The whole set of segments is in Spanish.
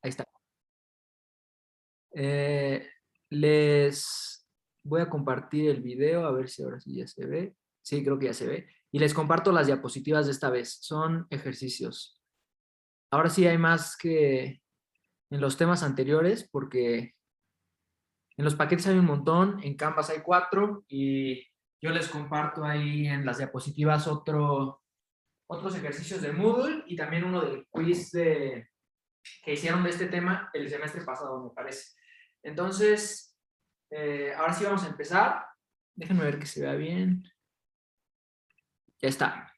Ahí está. Eh, les voy a compartir el video, a ver si ahora sí ya se ve. Sí, creo que ya se ve. Y les comparto las diapositivas de esta vez. Son ejercicios. Ahora sí hay más que en los temas anteriores, porque en los paquetes hay un montón, en Canvas hay 4 y yo les comparto ahí en las diapositivas otros ejercicios de Moodle y también uno del quiz que hicieron de este tema el semestre pasado, me parece. Entonces, ahora sí vamos a empezar. Déjenme ver que se vea bien. Ya está.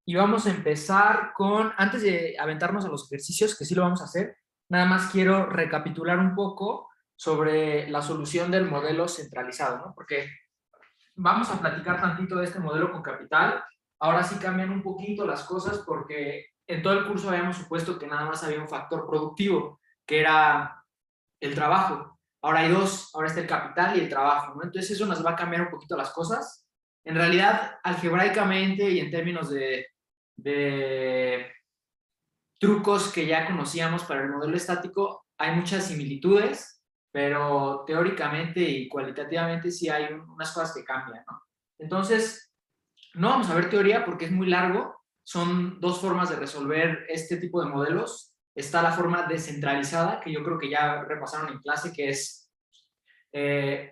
Y vamos a empezar con, antes de aventarnos a los ejercicios, que sí lo vamos a hacer, nada más quiero recapitular un poco sobre la solución del modelo centralizado, ¿no? Porque vamos a platicar tantito de este modelo con capital. Ahora sí cambian un poquito las cosas porque en todo el curso habíamos supuesto que nada más había un factor productivo, que era el trabajo. Ahora hay dos, ahora está el capital y el trabajo, ¿no? Entonces eso nos va a cambiar un poquito las cosas. En realidad, algebraicamente y en términos de trucos que ya conocíamos para el modelo estático, hay muchas similitudes, pero teóricamente y cualitativamente sí hay unas cosas que cambian, ¿no? Entonces, no vamos a ver teoría porque es muy largo. Son dos formas de resolver este tipo de modelos. Está la forma descentralizada, que yo creo que ya repasaron en clase, que es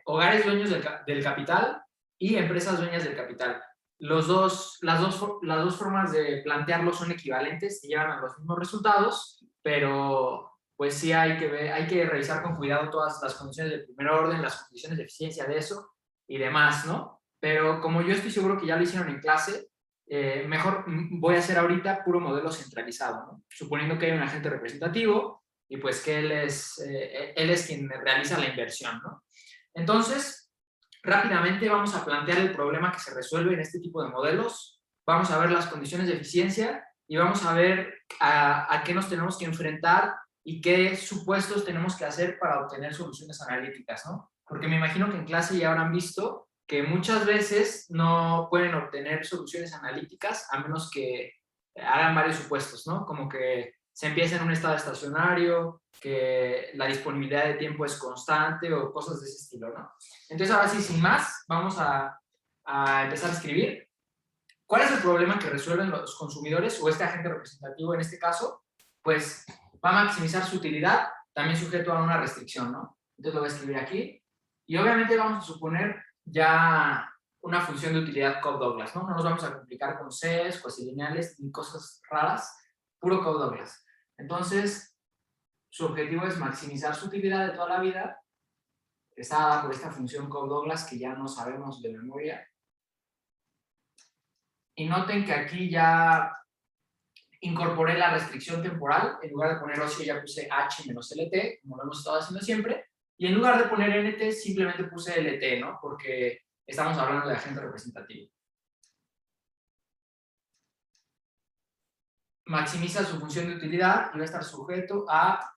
hogares dueños del capital y empresas dueñas del capital. Las dos formas de plantearlo son equivalentes y llevan a los mismos resultados, pero pues sí hay que revisar con cuidado todas las condiciones de primer orden, las condiciones de eficiencia de eso y demás, ¿no? Pero como yo estoy seguro que ya lo hicieron en clase, mejor voy a hacer ahorita puro modelo centralizado, ¿no? Suponiendo que hay un agente representativo y pues que él es quien realiza la inversión, ¿no? Entonces, rápidamente vamos a plantear el problema que se resuelve en este tipo de modelos, vamos a ver las condiciones de eficiencia y vamos a ver a qué nos tenemos que enfrentar y qué supuestos tenemos que hacer para obtener soluciones analíticas, ¿no? Porque me imagino que en clase ya habrán visto que muchas veces no pueden obtener soluciones analíticas a menos que hagan varios supuestos, ¿no? Como que se empieza en un estado estacionario, que la disponibilidad de tiempo es constante o cosas de ese estilo, ¿no? Entonces, ahora sí, sin más, vamos a empezar a escribir. ¿Cuál es el problema que resuelven los consumidores o este agente representativo en este caso? Pues va a maximizar su utilidad, también sujeto a una restricción, ¿no? Entonces lo voy a escribir aquí. Y obviamente vamos a suponer ya una función de utilidad Cobb-Douglas, ¿no? No nos vamos a complicar con Cs, cosilineales ni cosas raras, puro Cobb-Douglas. Entonces, su objetivo es maximizar su utilidad de toda la vida, que está dada por esta función Cobb-Douglas que ya no sabemos de memoria. Y noten que aquí ya incorporé la restricción temporal. En lugar de poner ocio ya puse H menos LT, como lo hemos estado haciendo siempre. Y en lugar de poner NT, simplemente puse LT, ¿no? Porque estamos hablando de agente representativo. Maximiza su función de utilidad y va a estar sujeto a...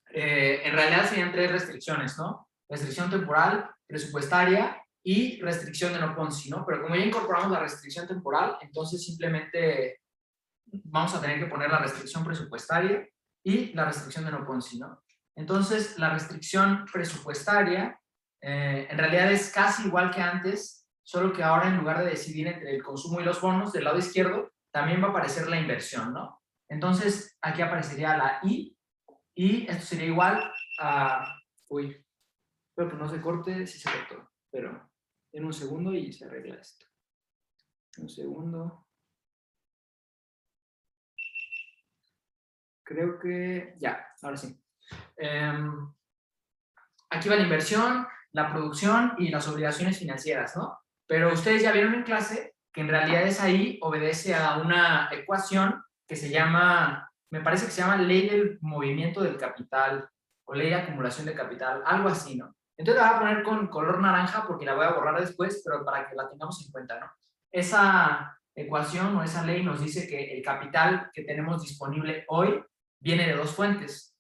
en realidad serían tres restricciones, ¿no? Restricción temporal, presupuestaria y restricción de no Ponzi, ¿no? Pero como ya incorporamos la restricción temporal, entonces simplemente vamos a tener que poner la restricción presupuestaria y la restricción de no Ponzi, ¿no? Entonces, la restricción presupuestaria en realidad es casi igual que antes, solo que ahora en lugar de decidir entre el consumo y los bonos, del lado izquierdo también va a aparecer la inversión, ¿no? Entonces, aquí aparecería la I y esto sería igual a... Uy, espero que no se corte, sí se cortó, pero en un segundo y se arregla esto. Un segundo. Creo que ya, ahora sí. Aquí va la inversión, la producción y las obligaciones financieras, ¿no? Pero ustedes ya vieron en clase que en realidad esa I obedece a una ecuación que se llama, me parece que se llama ley del movimiento del capital o ley de acumulación de capital, algo así, ¿no? Entonces la voy a poner con color naranja porque la voy a borrar después, pero para que la tengamos en cuenta, ¿no? Esa ecuación o esa ley nos dice que el capital que tenemos disponible hoy viene de dos fuentes,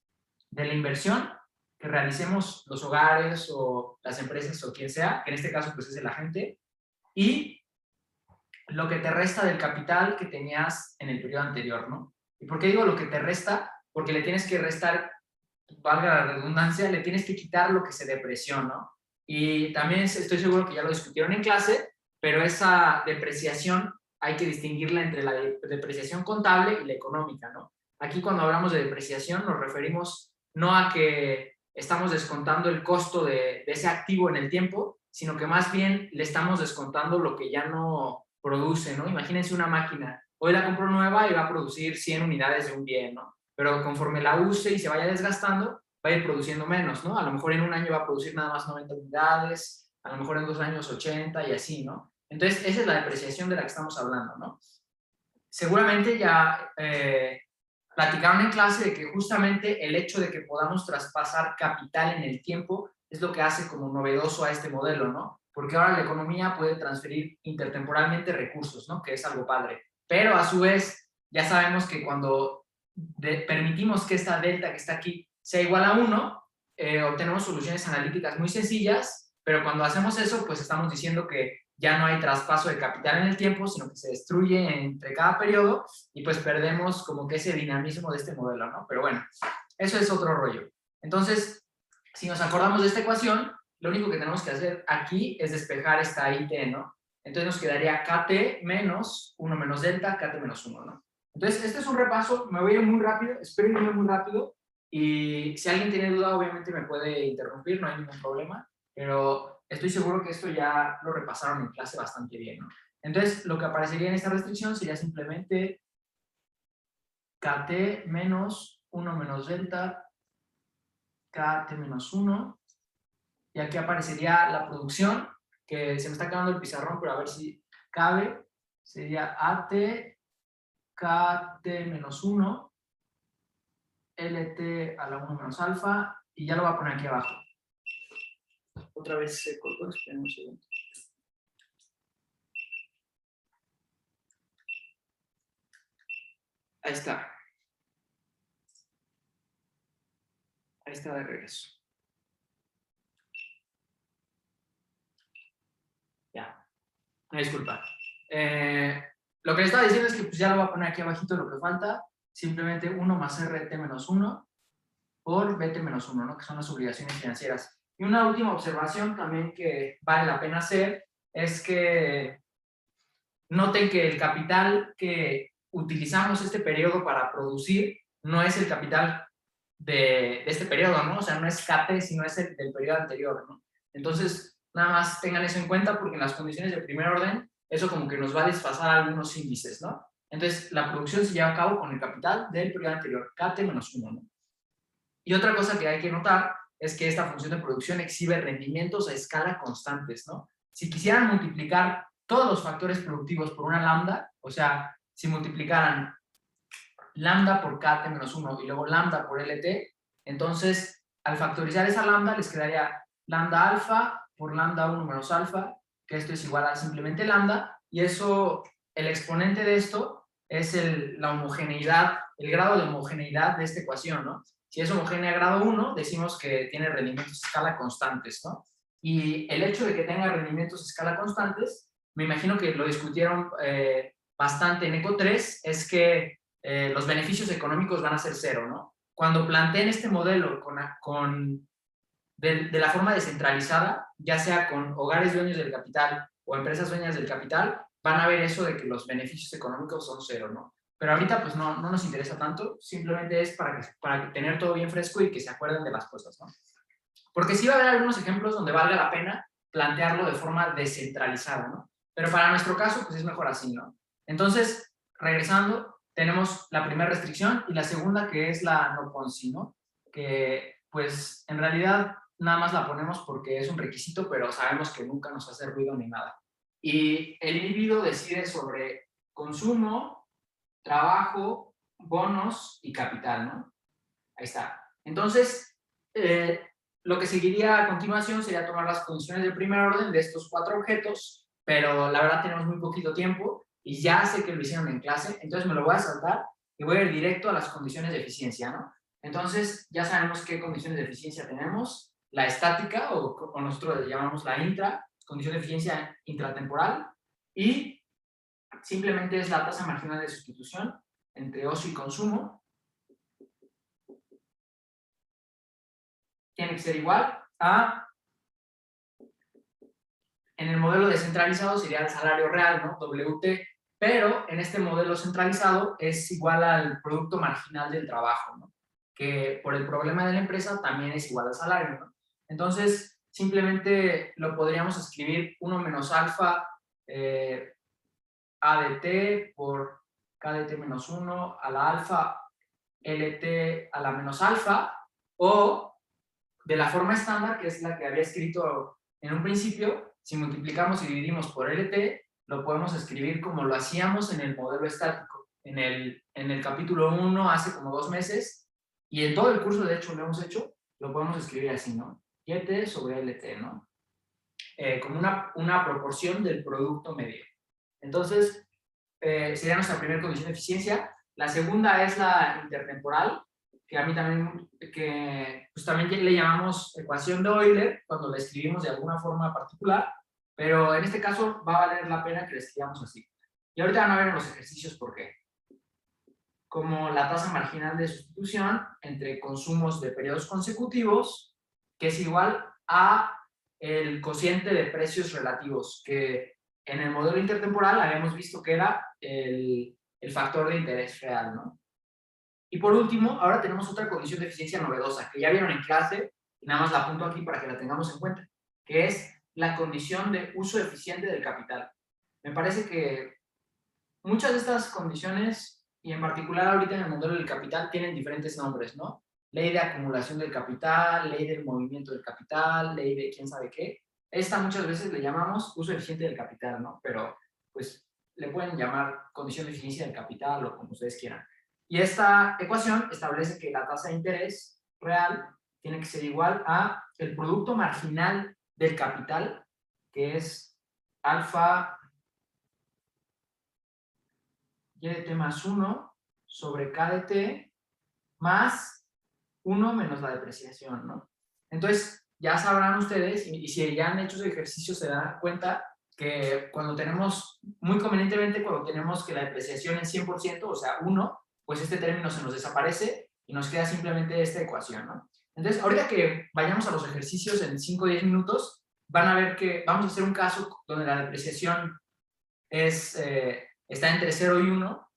de la inversión que realicemos los hogares o las empresas o quien sea, que en este caso pues es el agente, y lo que te resta del capital que tenías en el periodo anterior, ¿no? ¿Y por qué digo lo que te resta? porque le tienes que restar, valga la redundancia, le tienes que quitar lo que se depreció, ¿no? Y también estoy seguro que ya lo discutieron en clase, pero esa depreciación hay que distinguirla entre la depreciación contable y la económica, ¿no? Aquí cuando hablamos de depreciación nos referimos no a que estamos descontando el costo de ese activo en el tiempo, sino que más bien le estamos descontando lo que ya no produce, ¿no? Imagínense una máquina, hoy la compro nueva y va a producir 100 unidades de un bien, ¿no? Pero conforme la use y se vaya desgastando, va a ir produciendo menos, ¿no? A lo mejor en un año va a producir nada más 90 unidades, a lo mejor en 2 años 80 y así, ¿no? Entonces, esa es la depreciación de la que estamos hablando, ¿no? Seguramente ya platicaron en clase de que justamente el hecho de que podamos traspasar capital en el tiempo es lo que hace como novedoso a este modelo, ¿no? Porque ahora la economía puede transferir intertemporalmente recursos, ¿no? Que es algo padre. Pero a su vez, ya sabemos que cuando permitimos que esta delta que está aquí sea igual a 1, obtenemos soluciones analíticas muy sencillas, pero cuando hacemos eso, pues estamos diciendo que ya no hay traspaso de capital en el tiempo, sino que se destruye entre cada periodo y pues perdemos como que ese dinamismo de este modelo, ¿no? Pero bueno, eso es otro rollo. Entonces, si nos acordamos de esta ecuación, lo único que tenemos que hacer aquí es despejar esta IT, ¿no? Entonces nos quedaría KT menos 1 menos delta, KT menos 1, ¿no? Entonces, este es un repaso, me voy a ir muy rápido, espero irme muy rápido, y si alguien tiene duda, obviamente me puede interrumpir, no hay ningún problema, pero estoy seguro que esto ya lo repasaron en clase bastante bien, ¿no? Entonces, lo que aparecería en esta restricción sería simplemente KT menos 1 menos delta, KT menos 1, y aquí aparecería la producción, que se me está acabando el pizarrón, pero a ver si cabe, sería AT, KT menos 1, LT a la 1 menos alfa, y ya lo voy a poner aquí abajo. Otra vez se cortó, esperen un segundo. Ahí está. Ahí está de regreso. Ya. Disculpa. Lo que le estaba diciendo es que pues ya lo voy a poner aquí abajito lo que falta. Simplemente 1 más RT menos 1 por BT menos 1, ¿no? Que son las obligaciones financieras. Y una última observación también que vale la pena hacer es que noten que el capital que utilizamos este periodo para producir no es el capital de este periodo, ¿no? O sea, no es KT, sino es el del periodo anterior, ¿no? Entonces, nada más tengan eso en cuenta porque en las condiciones de primer orden, eso como que nos va a desfasar algunos índices, ¿no? Entonces, la producción se lleva a cabo con el capital del periodo anterior, KT menos 1, ¿no? Y otra cosa que hay que notar es que esta función de producción exhibe rendimientos a escala constantes, ¿no? Si quisieran multiplicar todos los factores productivos por una lambda, o sea, si multiplicaran lambda por kt menos 1 y luego lambda por lt, entonces al factorizar esa lambda les quedaría lambda alfa por lambda 1 menos alfa, que esto es igual a simplemente lambda, y eso, el exponente de esto es la homogeneidad, el grado de homogeneidad de esta ecuación, ¿no? Si es homogénea a grado 1, decimos que tiene rendimientos a escala constantes, ¿no? Y el hecho de que tenga rendimientos a escala constantes, me imagino que lo discutieron bastante en ECO 3, es que los beneficios económicos van a ser cero, ¿no? Cuando planteen este modelo de la forma descentralizada, ya sea con hogares dueños del capital o empresas dueñas del capital, van a ver eso de que los beneficios económicos son cero, ¿no? Pero ahorita pues no nos interesa tanto, simplemente es para tener todo bien fresco y que se acuerden de las cosas, ¿no? Porque sí va a haber algunos ejemplos donde valga la pena plantearlo de forma descentralizada, ¿no? Pero para nuestro caso pues es mejor así, ¿no? Entonces, regresando, tenemos la primera restricción y la segunda que es la no Ponzi, ¿no? Que pues en realidad nada más la ponemos porque es un requisito, pero sabemos que nunca nos hace ruido ni nada. Y el individuo decide sobre consumo, trabajo, bonos y capital, ¿no? Ahí está. Entonces, lo que seguiría a continuación sería tomar las condiciones de primer orden de estos 4 objetos, pero la verdad tenemos muy poquito tiempo y ya sé que lo hicieron en clase, entonces me lo voy a saltar y voy a ir directo a las condiciones de eficiencia, ¿no? Entonces, ya sabemos qué condiciones de eficiencia tenemos, la estática, o nosotros le llamamos la intra, condición de eficiencia intratemporal, y simplemente es la tasa marginal de sustitución entre ocio y consumo, tiene que ser igual a, en el modelo descentralizado sería el salario real, ¿no? WT, pero en este modelo centralizado es igual al producto marginal del trabajo, ¿no? Que por el problema de la empresa también es igual al salario, ¿no? Entonces, simplemente lo podríamos escribir 1 menos alfa A de t por K de t menos 1 a la alfa LT a la menos alfa, o de la forma estándar, que es la que había escrito en un principio, si multiplicamos y dividimos por LT, lo podemos escribir como lo hacíamos en el modelo estático, en el capítulo 1 hace como 2 meses, y en todo el curso, de hecho, lo hemos hecho, lo podemos escribir así, ¿no? YT sobre LT, ¿no? Como una proporción del producto medio. Entonces, sería nuestra primera condición de eficiencia. La segunda es la intertemporal, que a mí también, que pues también le llamamos ecuación de Euler cuando la escribimos de alguna forma particular, pero en este caso va a valer la pena que la escribamos así. Y ahorita van a ver en los ejercicios por qué. Como la tasa marginal de sustitución entre consumos de periodos consecutivos, que es igual a el cociente de precios relativos, que en el modelo intertemporal habíamos visto que era el factor de interés real, ¿no? Y por último, ahora tenemos otra condición de eficiencia novedosa, que ya vieron en clase, y nada más la apunto aquí para que la tengamos en cuenta, que es la condición de uso eficiente del capital. Me parece que muchas de estas condiciones, y en particular ahorita en el modelo del capital, tienen diferentes nombres, ¿no? Ley de acumulación del capital, ley del movimiento del capital, ley de quién sabe qué. Esta muchas veces le llamamos uso eficiente del capital, ¿no? Pero, pues, le pueden llamar condición de eficiencia del capital o como ustedes quieran. Y esta ecuación establece que la tasa de interés real tiene que ser igual a el producto marginal del capital, que es alfa y de t más 1 sobre k de t más 1 menos la depreciación, ¿no? Entonces, ya sabrán ustedes, y si ya han hecho ese ejercicio, se dan cuenta que cuando tenemos, muy convenientemente, cuando tenemos que la depreciación es 100%, o sea, 1, pues este término se nos desaparece y nos queda simplemente esta ecuación, ¿no? Entonces, ahorita que vayamos a los ejercicios en 5 o 10 minutos, van a ver que vamos a hacer un caso donde la depreciación está entre 0 y 1,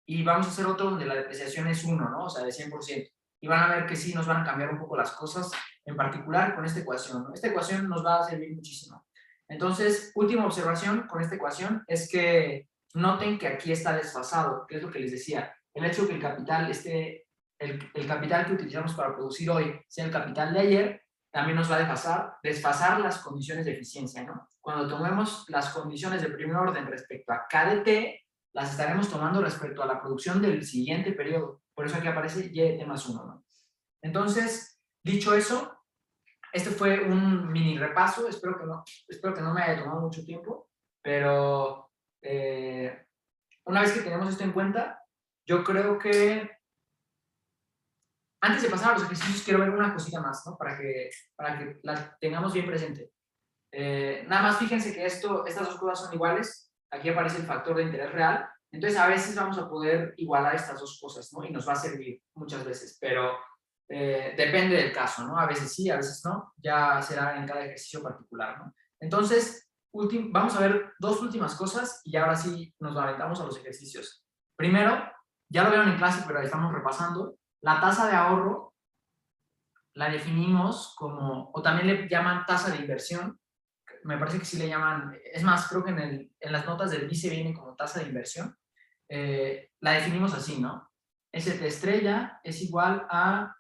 y vamos a hacer otro donde la depreciación es 1, ¿no? O sea, de 100%. Y van a ver que sí nos van a cambiar un poco las cosas, en particular con esta ecuación, ¿no? Esta ecuación nos va a servir muchísimo. Entonces, última observación con esta ecuación es que noten que aquí está desfasado, que es lo que les decía. El hecho de que el capital el capital que utilizamos para producir hoy sea el capital de ayer, también nos va a desfasar las condiciones de eficiencia, ¿no? Cuando tomemos las condiciones de primer orden respecto a K de T, las estaremos tomando respecto a la producción del siguiente periodo. Por eso aquí aparece YT más 1, ¿no? Entonces, dicho eso, este fue un mini repaso. Espero que no me haya tomado mucho tiempo, pero una vez que tenemos esto en cuenta, yo creo que antes de pasar a los ejercicios quiero ver una cosita más, ¿no? Para que la tengamos bien presente. Nada más fíjense que estas dos cosas son iguales. Aquí aparece el factor de interés real. Entonces, a veces vamos a poder igualar estas dos cosas, ¿no? Y nos va a servir muchas veces, pero depende del caso, ¿no? A veces sí, a veces no. Ya será en cada ejercicio particular, ¿no? Entonces, vamos a ver dos últimas cosas y ahora sí nos aventamos a los ejercicios. Primero, ya lo vieron en clase, pero ahí estamos repasando. La tasa de ahorro la definimos como, o también le llaman tasa de inversión. Me parece que sí le llaman, es más, creo que en las notas del BICE viene como tasa de inversión. La definimos así, ¿no? ST estrella es igual a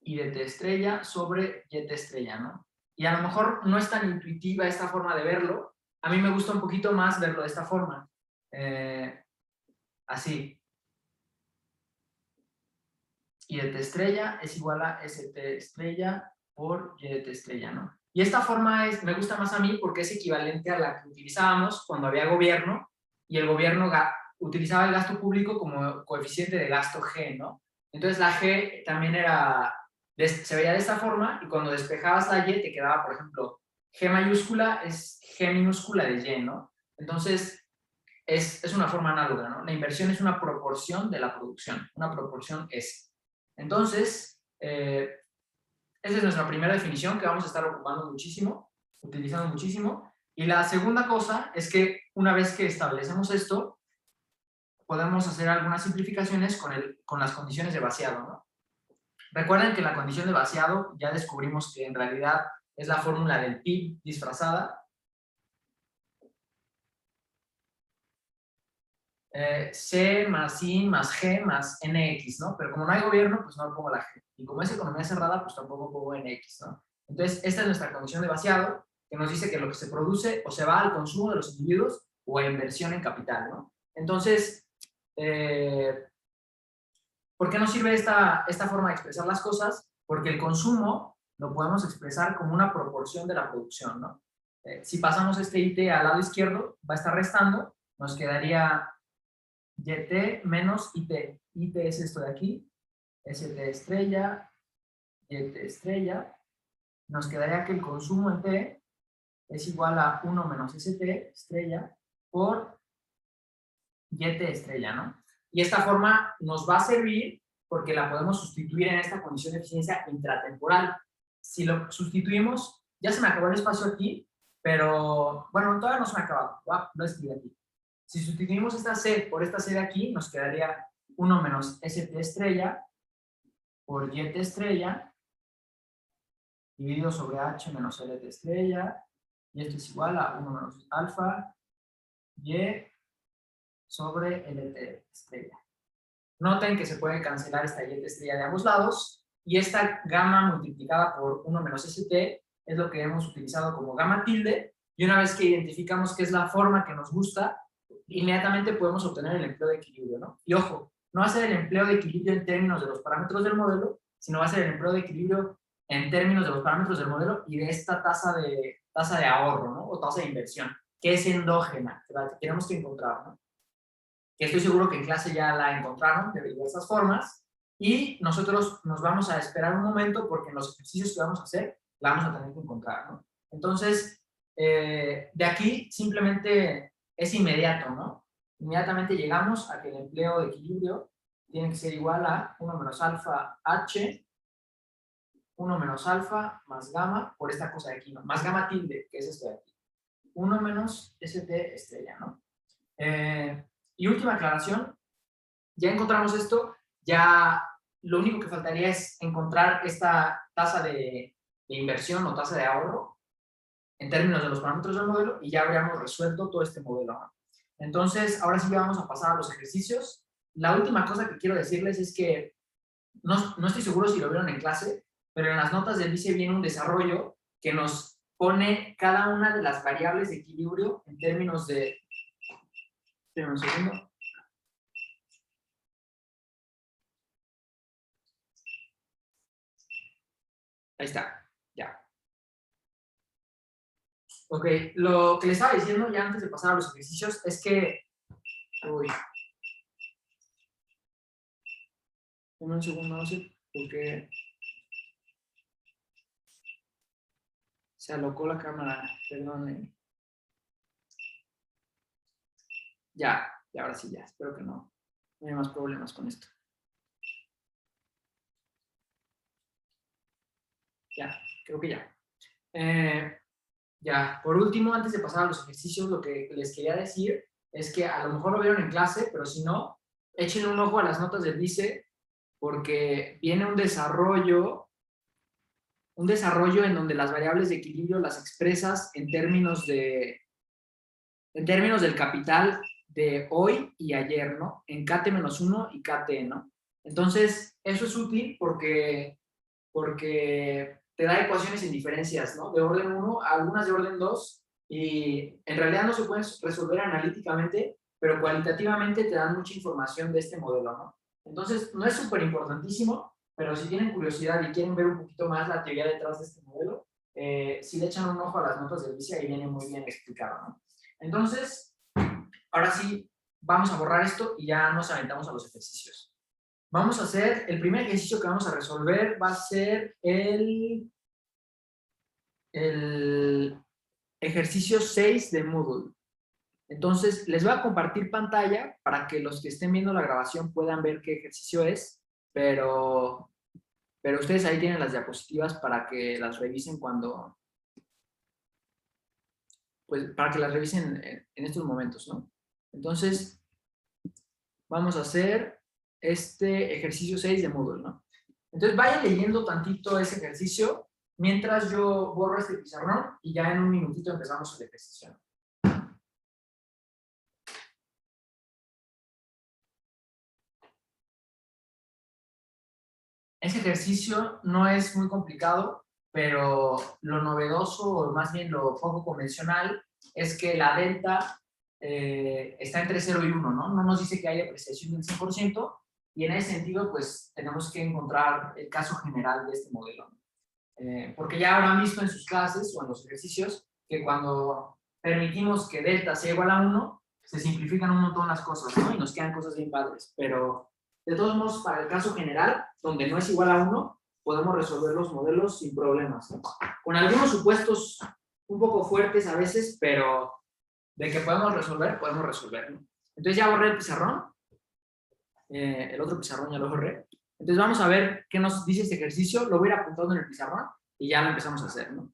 IDT estrella sobre YT estrella, ¿no? Y a lo mejor no es tan intuitiva esta forma de verlo. A mí me gusta un poquito más verlo de esta forma. Así. YT estrella es igual a ST estrella por YT estrella, ¿no? Y esta forma me gusta más a mí porque es equivalente a la que utilizábamos cuando había gobierno y el gobierno utilizaba el gasto público como coeficiente de gasto G, ¿no? Entonces la G también se veía de esta forma y cuando despejabas la Y te quedaba, por ejemplo, G mayúscula es G minúscula de Y, ¿no? Entonces es una forma análoga, ¿no? La inversión es una proporción de la producción, una proporción S. Entonces, esa es nuestra primera definición que vamos a estar ocupando muchísimo, utilizando muchísimo. Y la segunda cosa es que una vez que establecemos esto, podemos hacer algunas simplificaciones con las condiciones de vaciado, ¿no? Recuerden que la condición de vaciado ya descubrimos que en realidad es la fórmula del PIB disfrazada. C más I más G más NX, ¿no? Pero como no hay gobierno, pues no pongo la G. Y como es economía cerrada, pues tampoco pongo NX, ¿no? Entonces, esta es nuestra condición de vaciado, que nos dice que lo que se produce o se va al consumo de los individuos o a inversión en capital, ¿no? Entonces, ¿por qué nos sirve esta forma de expresar las cosas? Porque el consumo lo podemos expresar como una proporción de la producción, ¿no? Si pasamos este IT al lado izquierdo, va a estar restando, nos quedaría YT menos IT. IT es esto de aquí, ST estrella, YT estrella. Nos quedaría que el consumo en T es igual a 1 menos ST estrella por YT estrella, ¿no? Y esta forma nos va a servir porque la podemos sustituir en esta condición de eficiencia intratemporal. Si lo sustituimos, ya se me acabó el espacio aquí, pero bueno, todavía no se me ha acabado, lo escribí aquí. Si sustituimos esta C por esta C de aquí, nos quedaría 1 menos ST estrella por YT estrella dividido sobre H menos LT estrella, y esto es igual a 1 menos alfa Y sobre LT estrella. Noten que se puede cancelar esta YT estrella de ambos lados, y esta gamma multiplicada por 1 menos ST es lo que hemos utilizado como gamma tilde, y una vez que identificamos qué es la forma que nos gusta, inmediatamente podemos obtener el empleo de equilibrio, ¿no? Y ojo, no va a ser el empleo de equilibrio en términos de los parámetros del modelo, sino va a ser el empleo de equilibrio en términos de los parámetros del modelo y de esta tasa de ahorro, ¿no? O tasa de inversión, que es endógena, que tenemos que encontrar, ¿no? Que estoy seguro que en clase ya la encontraron de diversas formas, y nosotros nos vamos a esperar un momento porque en los ejercicios que vamos a hacer la vamos a tener que encontrar, ¿no? Entonces, de aquí simplemente es inmediato, ¿no? Inmediatamente llegamos a que el empleo de equilibrio tiene que ser igual a 1 menos alfa H, 1 menos alfa más gamma, por esta cosa de aquí, ¿no? Más gamma tilde, que es esto de aquí. 1 menos ST estrella, ¿no? Y última aclaración, ya encontramos esto, ya lo único que faltaría es encontrar esta tasa de inversión o tasa de ahorro en términos de los parámetros del modelo, y ya habríamos resuelto todo este modelo, ¿no? Entonces, ahora sí vamos a pasar a los ejercicios. La última cosa que quiero decirles es que no estoy seguro si lo vieron en clase, pero en las notas del vice viene un desarrollo que nos pone cada una de las variables de equilibrio en términos de... Esperen un segundo. Ahí está, ya. Ok, lo que les estaba diciendo ya antes de pasar a los ejercicios es que... Uy. Un segundo, no sé por qué se alocó la cámara, perdón. Ya, ahora sí, ya, espero que no haya más problemas con esto. Ya, creo que ya. Ya, por último, antes de pasar a los ejercicios, lo que les quería decir es que a lo mejor lo vieron en clase, pero si no, échenle un ojo a las notas del vice, porque viene un desarrollo en donde las variables de equilibrio las expresas en términos del capital de hoy y ayer, ¿no? En KT-1 y KT, ¿no? Entonces, eso es útil porque te da ecuaciones en diferencias, ¿no? De orden 1, algunas de orden 2, y en realidad no se pueden resolver analíticamente, pero cualitativamente te dan mucha información de este modelo, ¿no? Entonces, no es súper importantísimo, pero si tienen curiosidad y quieren ver un poquito más la teoría detrás de este modelo, si le echan un ojo a las notas del vice, ahí viene muy bien explicado, ¿no? Entonces, ahora sí, vamos a borrar esto y ya nos aventamos a los ejercicios. Vamos a hacer, el primer ejercicio que vamos a resolver va a ser el ejercicio 6 de Moodle. Entonces, les voy a compartir pantalla para que los que estén viendo la grabación puedan ver qué ejercicio es, pero pero ustedes ahí tienen las diapositivas para que las revisen cuando, pues para que las revisen en estos momentos, ¿no? Entonces, vamos a hacer este ejercicio 6 de Moodle, ¿no? Entonces, vayan leyendo tantito ese ejercicio mientras yo borro este pizarrón y ya en un minutito empezamos el ejercicio. Ese ejercicio no es muy complicado, pero lo novedoso, o más bien lo poco convencional, es que la delta está entre 0 y 1, ¿no? No nos dice que haya apreciación del 100%, y en ese sentido, pues, tenemos que encontrar el caso general de este modelo. Porque ya habrán visto en sus clases o en los ejercicios que cuando permitimos que delta sea igual a 1, se simplifican un montón las cosas, ¿no? Y nos quedan cosas bien padres, pero de todos modos, para el caso general, donde no es igual a 1, podemos resolver los modelos sin problemas, ¿no? Con algunos supuestos un poco fuertes a veces, pero de que podemos resolver, ¿no? Entonces ya borré el pizarrón, el otro pizarrón ya lo borré. Entonces vamos a ver qué nos dice este ejercicio, lo voy a ir apuntando en el pizarrón y ya lo empezamos a hacer, ¿no?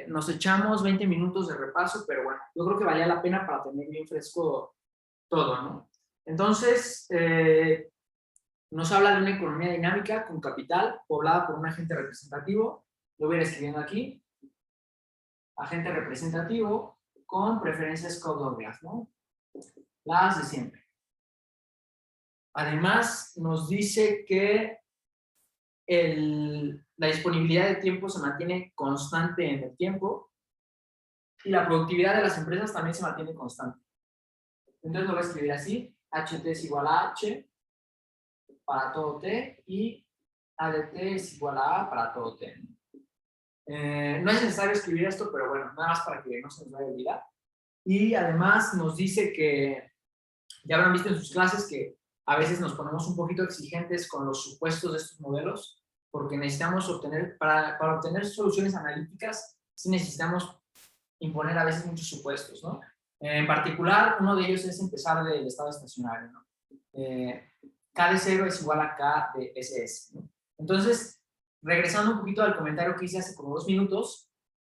Nos echamos 20 minutos de repaso, pero bueno, yo creo que valía la pena para tener bien fresco todo, ¿no? Entonces, nos habla de una economía dinámica con capital poblada por un agente representativo. Lo voy a ir escribiendo aquí. Agente representativo con preferencias Cobb-Douglas, ¿no? Las de siempre. Además, nos dice que la disponibilidad de tiempo se mantiene constante en el tiempo y la productividad de las empresas también se mantiene constante. Entonces lo voy a escribir así. HT es igual a H para todo T y ADT es igual a A para todo T. No es necesario escribir esto, pero bueno, nada más para que no se nos vaya a olvidar. Y además nos dice que, ya habrán visto en sus clases que a veces nos ponemos un poquito exigentes con los supuestos de estos modelos, porque necesitamos obtener, para obtener soluciones analíticas, sí necesitamos imponer a veces muchos supuestos, ¿no? En particular, uno de ellos es empezar del estado estacionario, ¿no? K de 0 es igual a K de SS, ¿no? Entonces, regresando un poquito al comentario que hice hace como 2 minutos,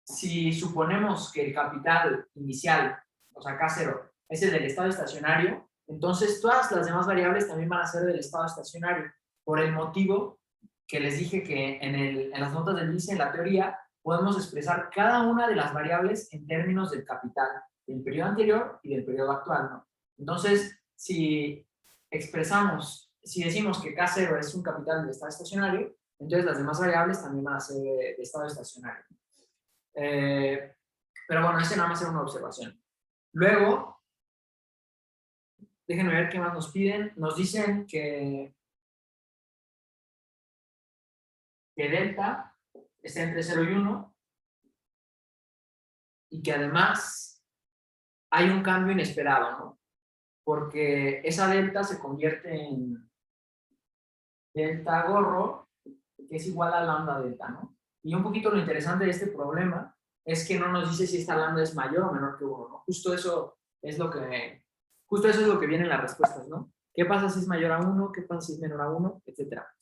si suponemos que el capital inicial, o sea, K0, es el del estado estacionario, entonces todas las demás variables también van a ser del estado estacionario, por el motivo que les dije que en las notas del índice, en la teoría, podemos expresar cada una de las variables en términos del capital del periodo anterior y del periodo actual, ¿no? Entonces, si decimos que K0 es un capital del estado estacionario, entonces las demás variables también van a ser de estado estacionario. Pero bueno, ese nada más era una observación. Luego, déjenme ver qué más nos piden. Nos dicen que delta está entre 0 y 1 y que además hay un cambio inesperado, ¿no? Porque esa delta se convierte en delta gorro, que es igual a lambda delta, ¿no? Y un poquito lo interesante de este problema es que no nos dice si esta lambda es mayor o menor que 1, ¿no? Justo eso es lo que viene en las respuestas, ¿no? ¿Qué pasa si es mayor a 1? ¿Qué pasa si es menor a 1? Etcétera.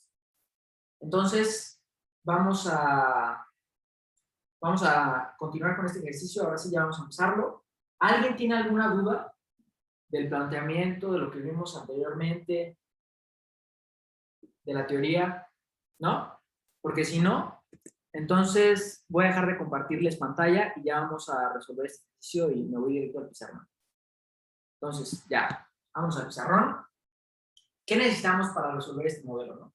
Entonces, vamos a continuar con este ejercicio. Ahora sí ya vamos a empezarlo. ¿Alguien tiene alguna duda del planteamiento, de lo que vimos anteriormente, de la teoría? ¿No? Porque si no, entonces voy a dejar de compartirles pantalla y ya vamos a resolver este ejercicio y me voy directo al pizarrón. Entonces, ya, vamos al pizarrón. ¿Qué necesitamos para resolver este modelo, no?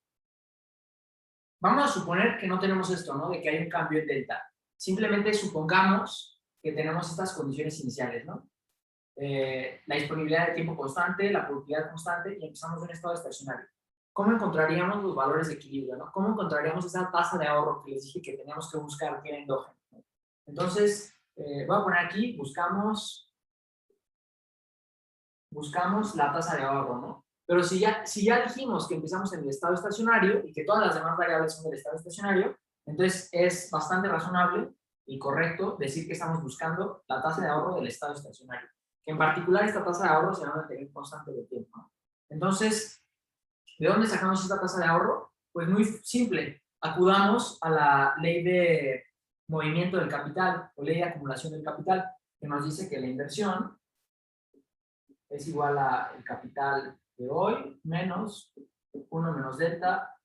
Vamos a suponer que no tenemos esto, ¿no? De que hay un cambio en delta. Simplemente supongamos que tenemos estas condiciones iniciales, ¿no? La disponibilidad de tiempo constante, la productividad constante y empezamos en un estado estacionario. ¿Cómo encontraríamos los valores de equilibrio, ¿no? ¿Cómo encontraríamos esa tasa de ahorro que les dije que teníamos que buscar, que era endógeno, ¿no? Entonces, voy a poner aquí, buscamos la tasa de ahorro, ¿no? Pero si ya dijimos que empezamos en el estado estacionario y que todas las demás variables son del estado estacionario, entonces es bastante razonable y correcto decir que estamos buscando la tasa de ahorro del estado estacionario. Que en particular esta tasa de ahorro se va a mantener constante de tiempo, ¿no? Entonces, ¿de dónde sacamos esta tasa de ahorro? Pues muy simple, acudamos a la ley de movimiento del capital o ley de acumulación del capital, que nos dice que la inversión es igual a el capital de hoy menos 1 menos delta,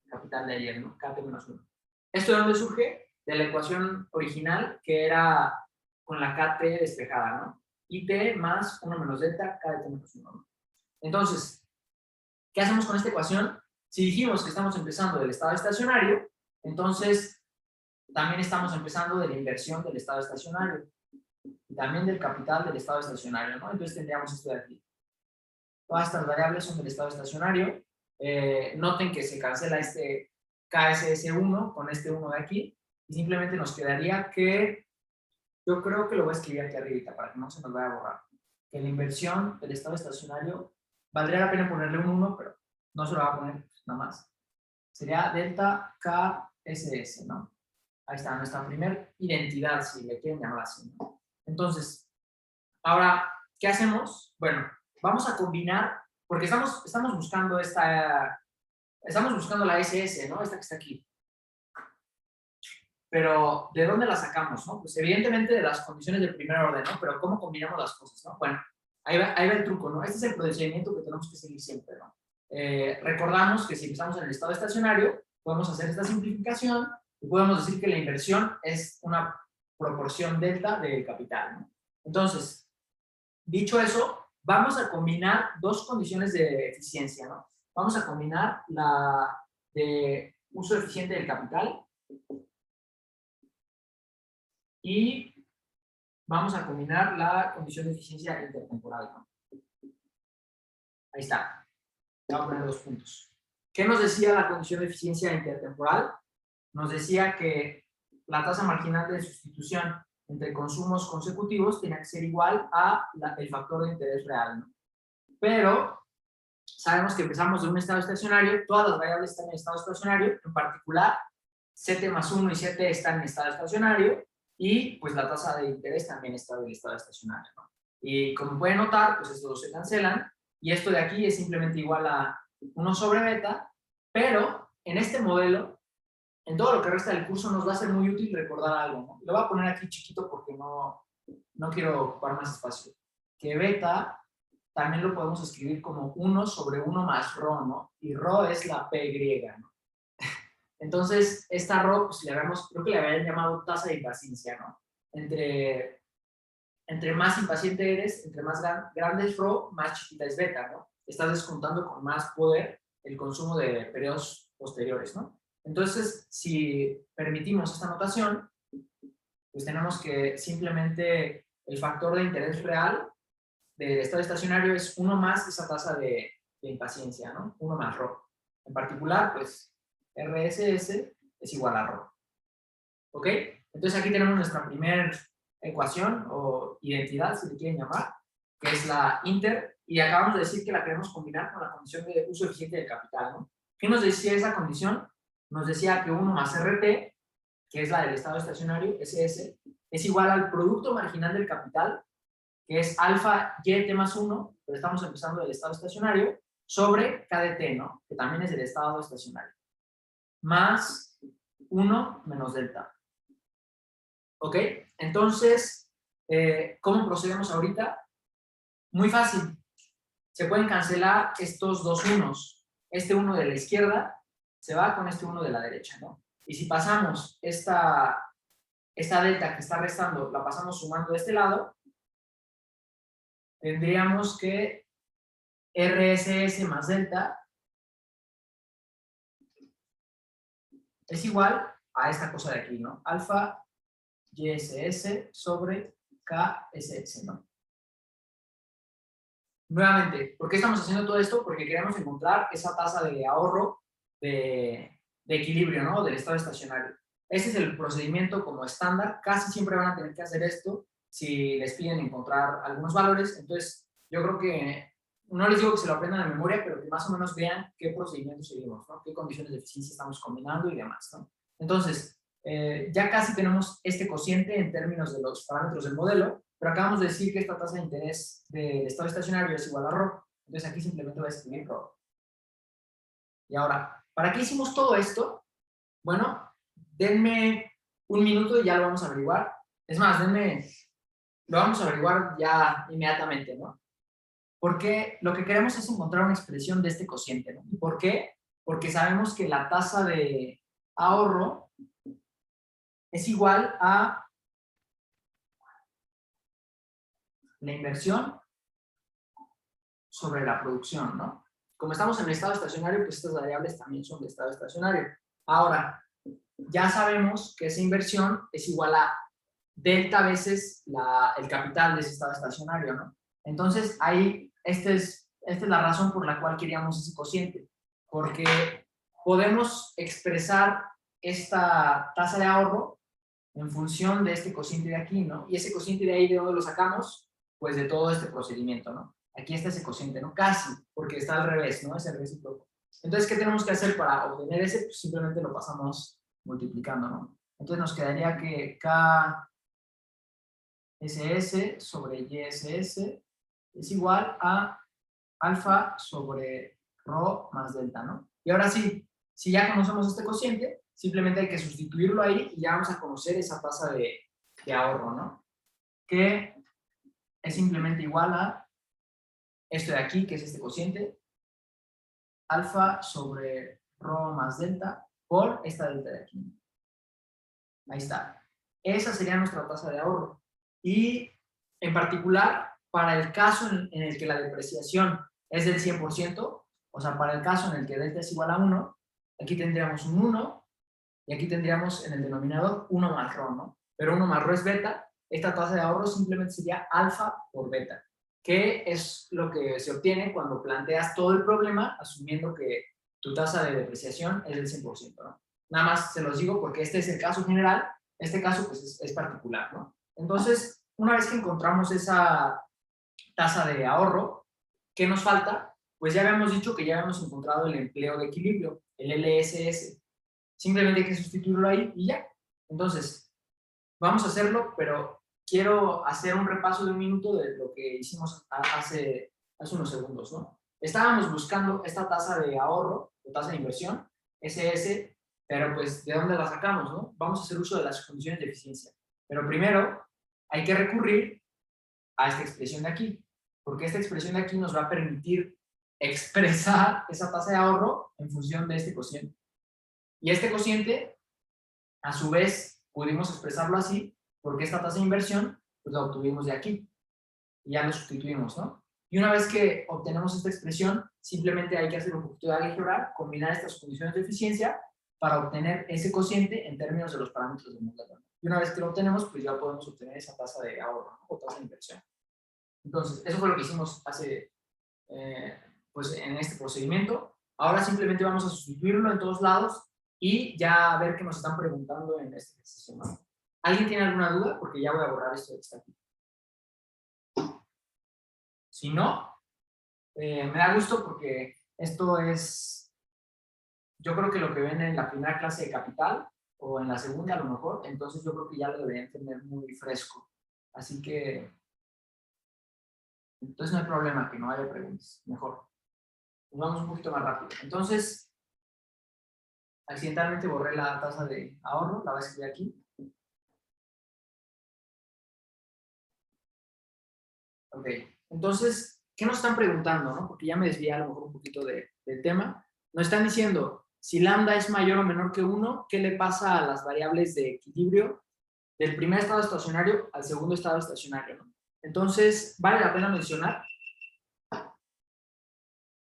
capital de ayer, ¿no? KT menos 1. ¿Esto de dónde surge? De la ecuación original, que era con la KT despejada, ¿no? IT más 1 menos delta, KT menos 1, ¿no? Entonces, ¿qué hacemos con esta ecuación? Si dijimos que estamos empezando del estado estacionario, entonces también estamos empezando de la inversión del estado estacionario y también del capital del estado estacionario, ¿no? Entonces tendríamos esto de aquí. Todas estas variables son del estado estacionario. Noten que se cancela este KSS1 con este 1 de aquí y simplemente nos quedaría que, yo creo que lo voy a escribir aquí arriba para que no se nos vaya a borrar, que la inversión del estado estacionario, valdría la pena ponerle un 1, pero no se lo va a poner nada más. Sería delta KSS, ¿no? Ahí está nuestra primera identidad, si le quieren llamar así, ¿no? Entonces, ahora, ¿qué hacemos? Bueno, vamos a combinar, porque estamos buscando estamos buscando la SS, ¿no? Esta que está aquí. Pero, ¿de dónde la sacamos, no? Pues evidentemente de las condiciones del primer orden, ¿no? Pero ¿cómo combinamos las cosas, no? Bueno, ahí va el truco, ¿no? Este es el procedimiento que tenemos que seguir siempre, ¿no? Recordamos que si empezamos en el estado estacionario, podemos hacer esta simplificación y podemos decir que la inversión es una proporción delta del capital, ¿no? Entonces, dicho eso, vamos a combinar dos condiciones de eficiencia, ¿no? Vamos a combinar la de uso eficiente del capital y vamos a combinar la condición de eficiencia intertemporal, ¿no? Ahí está. Voy a poner 2 puntos. ¿Qué nos decía la condición de eficiencia intertemporal? Nos decía que la tasa marginal de sustitución entre consumos consecutivos tenía que ser igual a el factor de interés real, ¿no? Pero sabemos que empezamos de un estado estacionario, todas las variables están en estado estacionario, en particular CT más 1 y CT están en estado estacionario y pues la tasa de interés también está en el estado estacionario, ¿no? Y como pueden notar, pues estos dos se cancelan y esto de aquí es simplemente igual a 1 sobre beta, pero en este modelo, en todo lo que resta del curso nos va a ser muy útil recordar algo, ¿no? Lo voy a poner aquí chiquito porque no quiero ocupar más espacio. Que beta también lo podemos escribir como 1 sobre 1 más rho, ¿no? Y rho es la P griega, ¿no? Entonces, esta rho, pues creo que le habían llamado tasa de impaciencia, ¿no? Entre más impaciente eres, entre más grande es rho, más chiquita es beta, ¿no? Estás descontando con más poder el consumo de periodos posteriores, ¿no? Entonces, si permitimos esta notación, pues tenemos que simplemente el factor de interés real del estado estacionario es 1 más esa tasa de impaciencia, ¿no? 1 más rho. En particular, pues, RSS es igual a rho. ¿Ok? Entonces aquí tenemos nuestra primera ecuación o identidad, si le quieren llamar, que es la inter, y acabamos de decir que la queremos combinar con la condición de uso eficiente del capital, ¿no? ¿Qué nos decía esa condición? Nos decía que 1 más RT, que es la del estado estacionario, SS, es igual al producto marginal del capital, que es alfa YT más 1, pero estamos empezando del estado estacionario, sobre KDT, ¿no? Que también es del estado estacionario, más 1 menos delta. ¿Ok? Entonces, ¿cómo procedemos ahorita? Muy fácil. Se pueden cancelar estos dos unos. Este 1 de la izquierda se va con este 1 de la derecha, ¿no? Y si pasamos esta delta que está restando, la pasamos sumando de este lado, tendríamos que RSS más delta es igual a esta cosa de aquí, ¿no? Alfa YSS sobre KSS, ¿no? Nuevamente, ¿por qué estamos haciendo todo esto? Porque queremos encontrar esa tasa de ahorro de equilibrio, ¿no? Del estado estacionario. Ese es el procedimiento como estándar. Casi siempre van a tener que hacer esto si les piden encontrar algunos valores. Entonces, yo creo que no les digo que se lo aprendan de memoria, pero que más o menos vean qué procedimiento seguimos, ¿no? Qué condiciones de eficiencia estamos combinando y demás, ¿no? Entonces, ya casi tenemos este cociente en términos de los parámetros del modelo, pero acabamos de decir que esta tasa de interés del estado estacionario es igual a rho. Entonces aquí simplemente voy a escribir rho. Y ahora, ¿Para qué hicimos todo esto? Bueno, denme un minuto y ya lo vamos a averiguar. Es más, lo vamos a averiguar ya inmediatamente, ¿no? Porque lo que queremos es encontrar una expresión de este cociente, ¿no? ¿Y por qué? Porque sabemos que la tasa de ahorro es igual a la inversión sobre la producción, ¿no? Como estamos en el estado estacionario, pues estas variables también son de estado estacionario. Ahora, ya sabemos que esa inversión es igual a delta veces el capital de ese estado estacionario, ¿no? Entonces, ahí, esta es la razón por la cual queríamos ese cociente, porque podemos expresar esta tasa de ahorro en función de este cociente de aquí, ¿no? Y ese cociente de ahí, ¿de dónde lo sacamos? Pues de todo este procedimiento, ¿no? Aquí está ese cociente, ¿no? Casi, porque está al revés, ¿no? Es el recíproco. Entonces, ¿qué tenemos que hacer para obtener ese? Pues simplemente lo pasamos multiplicando, ¿no? Entonces nos quedaría que KSS sobre YSS es igual a alfa sobre rho más delta, ¿no? Y ahora sí, si ya conocemos este cociente, simplemente hay que sustituirlo ahí y ya vamos a conocer esa tasa de ahorro, ¿no? Que es simplemente igual a esto de aquí, que es este cociente, alfa sobre rho más delta por esta delta de aquí. Ahí está. Esa sería nuestra tasa de ahorro. Y en particular, para el caso en el que la depreciación es del 100%, o sea, para el caso en el que delta es igual a 1, aquí tendríamos un 1 y aquí tendríamos en el denominador 1 más rho, ¿no? Pero 1 más rho es beta. Esta tasa de ahorro simplemente sería alfa por beta, que es lo que se obtiene cuando planteas todo el problema asumiendo que tu tasa de depreciación es del 100%, ¿no? Nada más se los digo porque este es el caso general, este caso pues es particular, ¿no? Entonces, una vez que encontramos esa tasa de ahorro, ¿qué nos falta? Pues ya habíamos dicho que ya habíamos encontrado el empleo de equilibrio, el LSS. Simplemente hay que sustituirlo ahí y ya. Entonces, vamos a hacerlo, pero quiero hacer un repaso de un minuto de lo que hicimos hace unos segundos, ¿no? Estábamos buscando esta tasa de ahorro, o tasa de inversión, SS, pero pues, ¿de dónde la sacamos, no? Vamos a hacer uso de las condiciones de eficiencia. Pero primero, hay que recurrir a esta expresión de aquí, porque esta expresión de aquí nos va a permitir expresar esa tasa de ahorro en función de este cociente. Y este cociente, a su vez, pudimos expresarlo así, porque esta tasa de inversión, pues la obtuvimos de aquí. Y ya lo sustituimos, ¿no? Y una vez que obtenemos esta expresión, simplemente hay que hacer un poquito de álgebra, combinar estas condiciones de eficiencia para obtener ese cociente en términos de los parámetros del modelo. Y una vez que lo obtenemos, pues ya podemos obtener esa tasa de ahorro, ¿no? O tasa de inversión. Entonces, eso fue lo que hicimos pues en este procedimiento. Ahora simplemente vamos a sustituirlo en todos lados y ya a ver qué nos están preguntando en este ejercicio, ¿no? ¿Alguien tiene alguna duda? Porque ya voy a borrar esto de que está aquí. Si no, me da gusto porque esto es, yo creo que lo que ven en la primera clase de capital o en la segunda a lo mejor, entonces yo creo que ya lo deberían tener muy fresco. Así que, entonces no hay problema que no haya preguntas, mejor. Nos vamos un poquito más rápido. Entonces, accidentalmente borré la tasa de ahorro, la voy a escribir aquí. Ok, entonces, ¿qué nos están preguntando, no? Porque ya me desvié a lo mejor un poquito del tema. Nos están diciendo, si lambda es mayor o menor que 1, ¿qué le pasa a las variables de equilibrio del primer estado estacionario al segundo estado estacionario, ¿no? Entonces, vale la pena mencionar.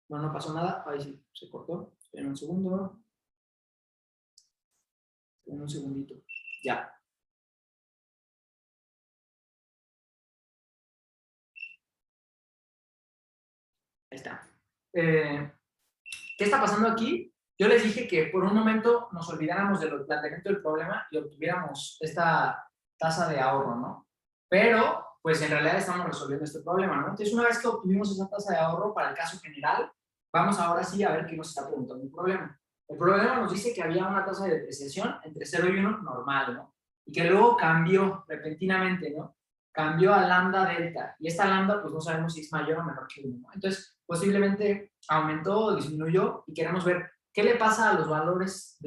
No, no pasó nada. Ahí sí, se cortó. Esperen un segundo. Esperen un segundito. Ya. Ahí está. ¿Qué está pasando aquí? Yo les dije que por un momento nos olvidáramos del planteamiento del problema y obtuviéramos esta tasa de ahorro, ¿no? Pero, pues en realidad estamos resolviendo este problema, ¿no? Entonces, una vez que obtuvimos esa tasa de ahorro para el caso general, vamos ahora sí a ver qué nos está preguntando el problema. El problema nos dice que había una tasa de depreciación entre 0 y 1 normal, ¿no? Y que luego cambió repentinamente, ¿no? Cambió a lambda delta. Y esta lambda, pues no sabemos si es mayor o menor que 1, ¿no? Entonces, posiblemente aumentó o disminuyó y queremos ver ¿qué le pasa a los valores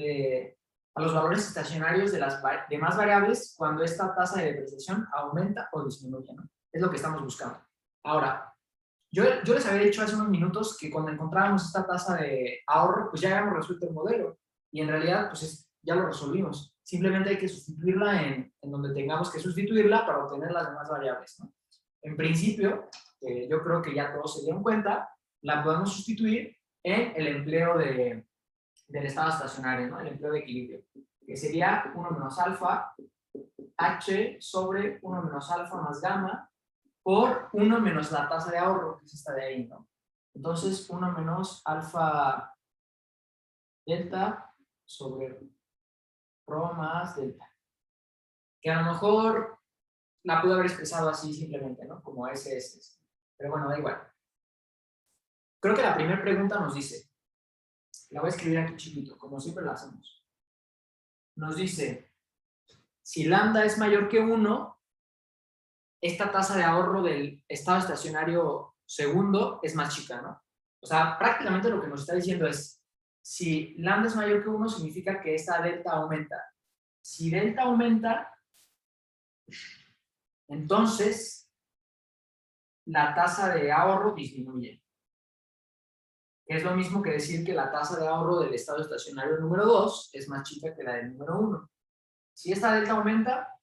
estacionarios de las demás variables cuando esta tasa de depreciación aumenta o disminuye, ¿no? Es lo que estamos buscando. Ahora, yo les había dicho hace unos minutos que cuando encontrábamos esta tasa de ahorro, pues ya habíamos resuelto el modelo. Y en realidad, pues ya lo resolvimos. Simplemente hay que sustituirla en donde tengamos que sustituirla para obtener las demás variables, ¿no? En principio, yo creo que ya todos se dieron cuenta, la podemos sustituir en el empleo del estado estacionario, ¿no? El empleo de equilibrio, que sería 1 menos alfa h sobre 1 menos alfa más gamma por 1 menos la tasa de ahorro, que es esta de ahí, ¿no? Entonces, 1 menos alfa delta sobre rho más delta. Que a lo mejor la pude haber expresado así simplemente, ¿no? Como SS. Pero bueno, da igual. Creo que la primera pregunta nos dice, la voy a escribir aquí chiquito, como siempre la hacemos. Nos dice, si lambda es mayor que 1, esta tasa de ahorro del estado estacionario segundo es más chica, ¿no? O sea, prácticamente lo que nos está diciendo es, si lambda es mayor que 1, significa que esta delta aumenta. Si delta aumenta, entonces la tasa de ahorro disminuye. Es lo mismo que decir que la tasa de ahorro del estado estacionario número 2 es más chica que la del número 1. Si esta delta aumenta,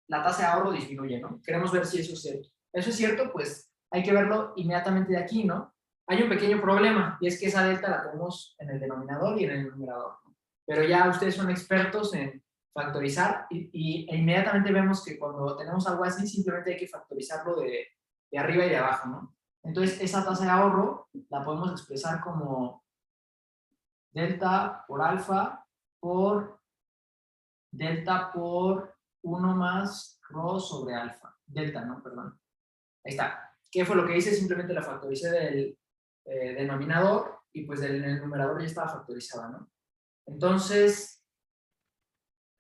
la tasa de ahorro disminuye, ¿no? Queremos ver si eso es cierto. Eso es cierto, pues hay que verlo inmediatamente de aquí, ¿no? Hay un pequeño problema, y es que esa delta la tenemos en el denominador y en el numerador, ¿no? Pero ya ustedes son expertos en factorizar e inmediatamente vemos que cuando tenemos algo así, simplemente hay que factorizarlo de arriba y de abajo, ¿no? Entonces, esa tasa de ahorro la podemos expresar como delta por alfa por delta por 1 más rho sobre alfa. Delta, ¿no? Perdón. Ahí está. ¿Qué fue lo que hice? Simplemente la factoricé del denominador y pues en el numerador ya estaba factorizada, ¿no? Entonces,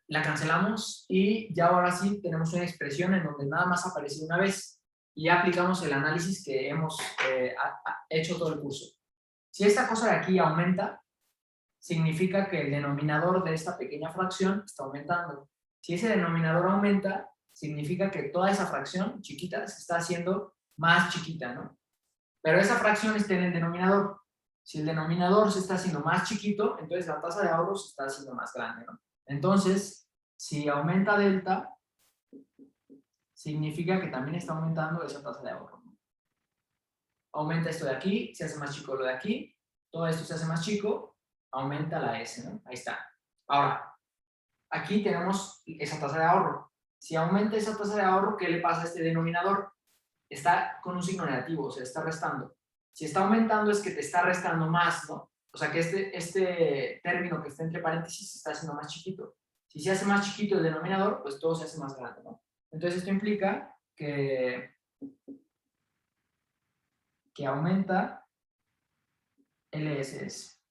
la cancelamos y ya ahora sí tenemos una expresión en donde nada más aparece una vez y ya aplicamos el análisis que hemos hecho todo el curso. Si esta cosa de aquí aumenta, significa que el denominador de esta pequeña fracción está aumentando. Si ese denominador aumenta, significa que toda esa fracción chiquita se está haciendo más chiquita, ¿no? Pero esa fracción está en el denominador. Si el denominador se está haciendo más chiquito, entonces la tasa de ahorro se está haciendo más grande, ¿no? Entonces, si aumenta delta, significa que también está aumentando esa tasa de ahorro, ¿no? Aumenta esto de aquí, se hace más chico lo de aquí, todo esto se hace más chico, aumenta la S, ¿no? Ahí está. Ahora, aquí tenemos esa tasa de ahorro. Si aumenta esa tasa de ahorro, ¿qué le pasa a este denominador? Está con un signo negativo, o sea, está restando. Si está aumentando es que te está restando más, ¿no? O sea, que este término que está entre paréntesis se está haciendo más chiquito. Si se hace más chiquito el denominador, pues todo se hace más grande, ¿no? Entonces esto implica que aumenta LSS.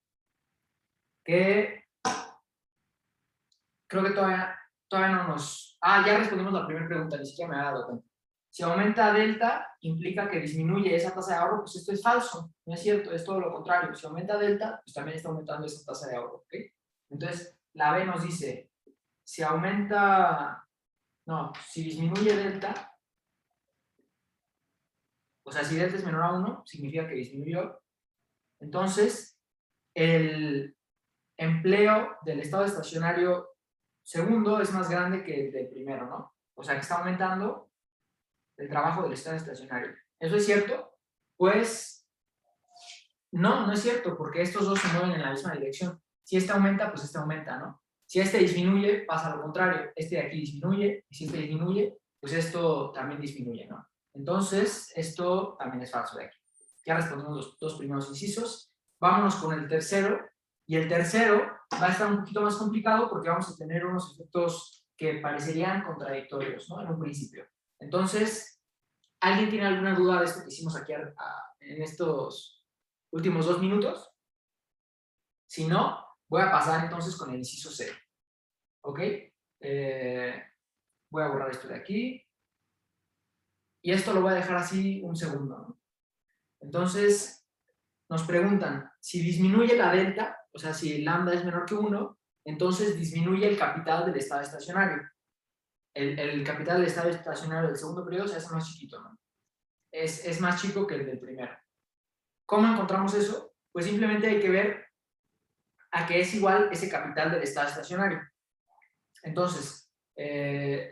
Que creo que todavía no nos... Ah, ya respondimos la primera pregunta, ni siquiera me había dado cuenta. Si aumenta delta, implica que disminuye esa tasa de ahorro, pues esto es falso, no es cierto, es todo lo contrario. Si aumenta delta, pues también está aumentando esa tasa de ahorro, ¿ok? Entonces, la B nos dice, si aumenta, no, si disminuye delta, o sea, si delta es menor a 1, significa que disminuyó. Entonces, el empleo del estado estacionario segundo es más grande que el del primero, ¿no? O sea, que está aumentando el trabajo del estado estacionario. ¿Eso es cierto? Pues no es cierto, porque estos dos se mueven en la misma dirección. Si este aumenta, pues este aumenta, ¿no? Si este disminuye, pasa lo contrario. Este de aquí disminuye, y si este disminuye, pues esto también disminuye, ¿no? Entonces, esto también es falso de aquí. Ya respondimos los dos primeros incisos. Vámonos con el tercero. Y el tercero va a estar un poquito más complicado porque vamos a tener unos efectos que parecerían contradictorios, ¿no? En un principio. Entonces, ¿alguien tiene alguna duda de esto que hicimos aquí en estos últimos 2 minutos? Si no, voy a pasar entonces con el inciso C. ¿Ok? Voy a borrar esto de aquí. Y esto lo voy a dejar así un segundo, ¿no? Entonces, nos preguntan, si disminuye la delta, o sea, si lambda es menor que 1, entonces disminuye el capital del estado estacionario. El capital del estado estacionario del segundo periodo se hace más chiquito, ¿no? Es más chico que el del primero. ¿Cómo encontramos eso? Pues simplemente hay que ver a qué es igual ese capital del estado estacionario. Entonces,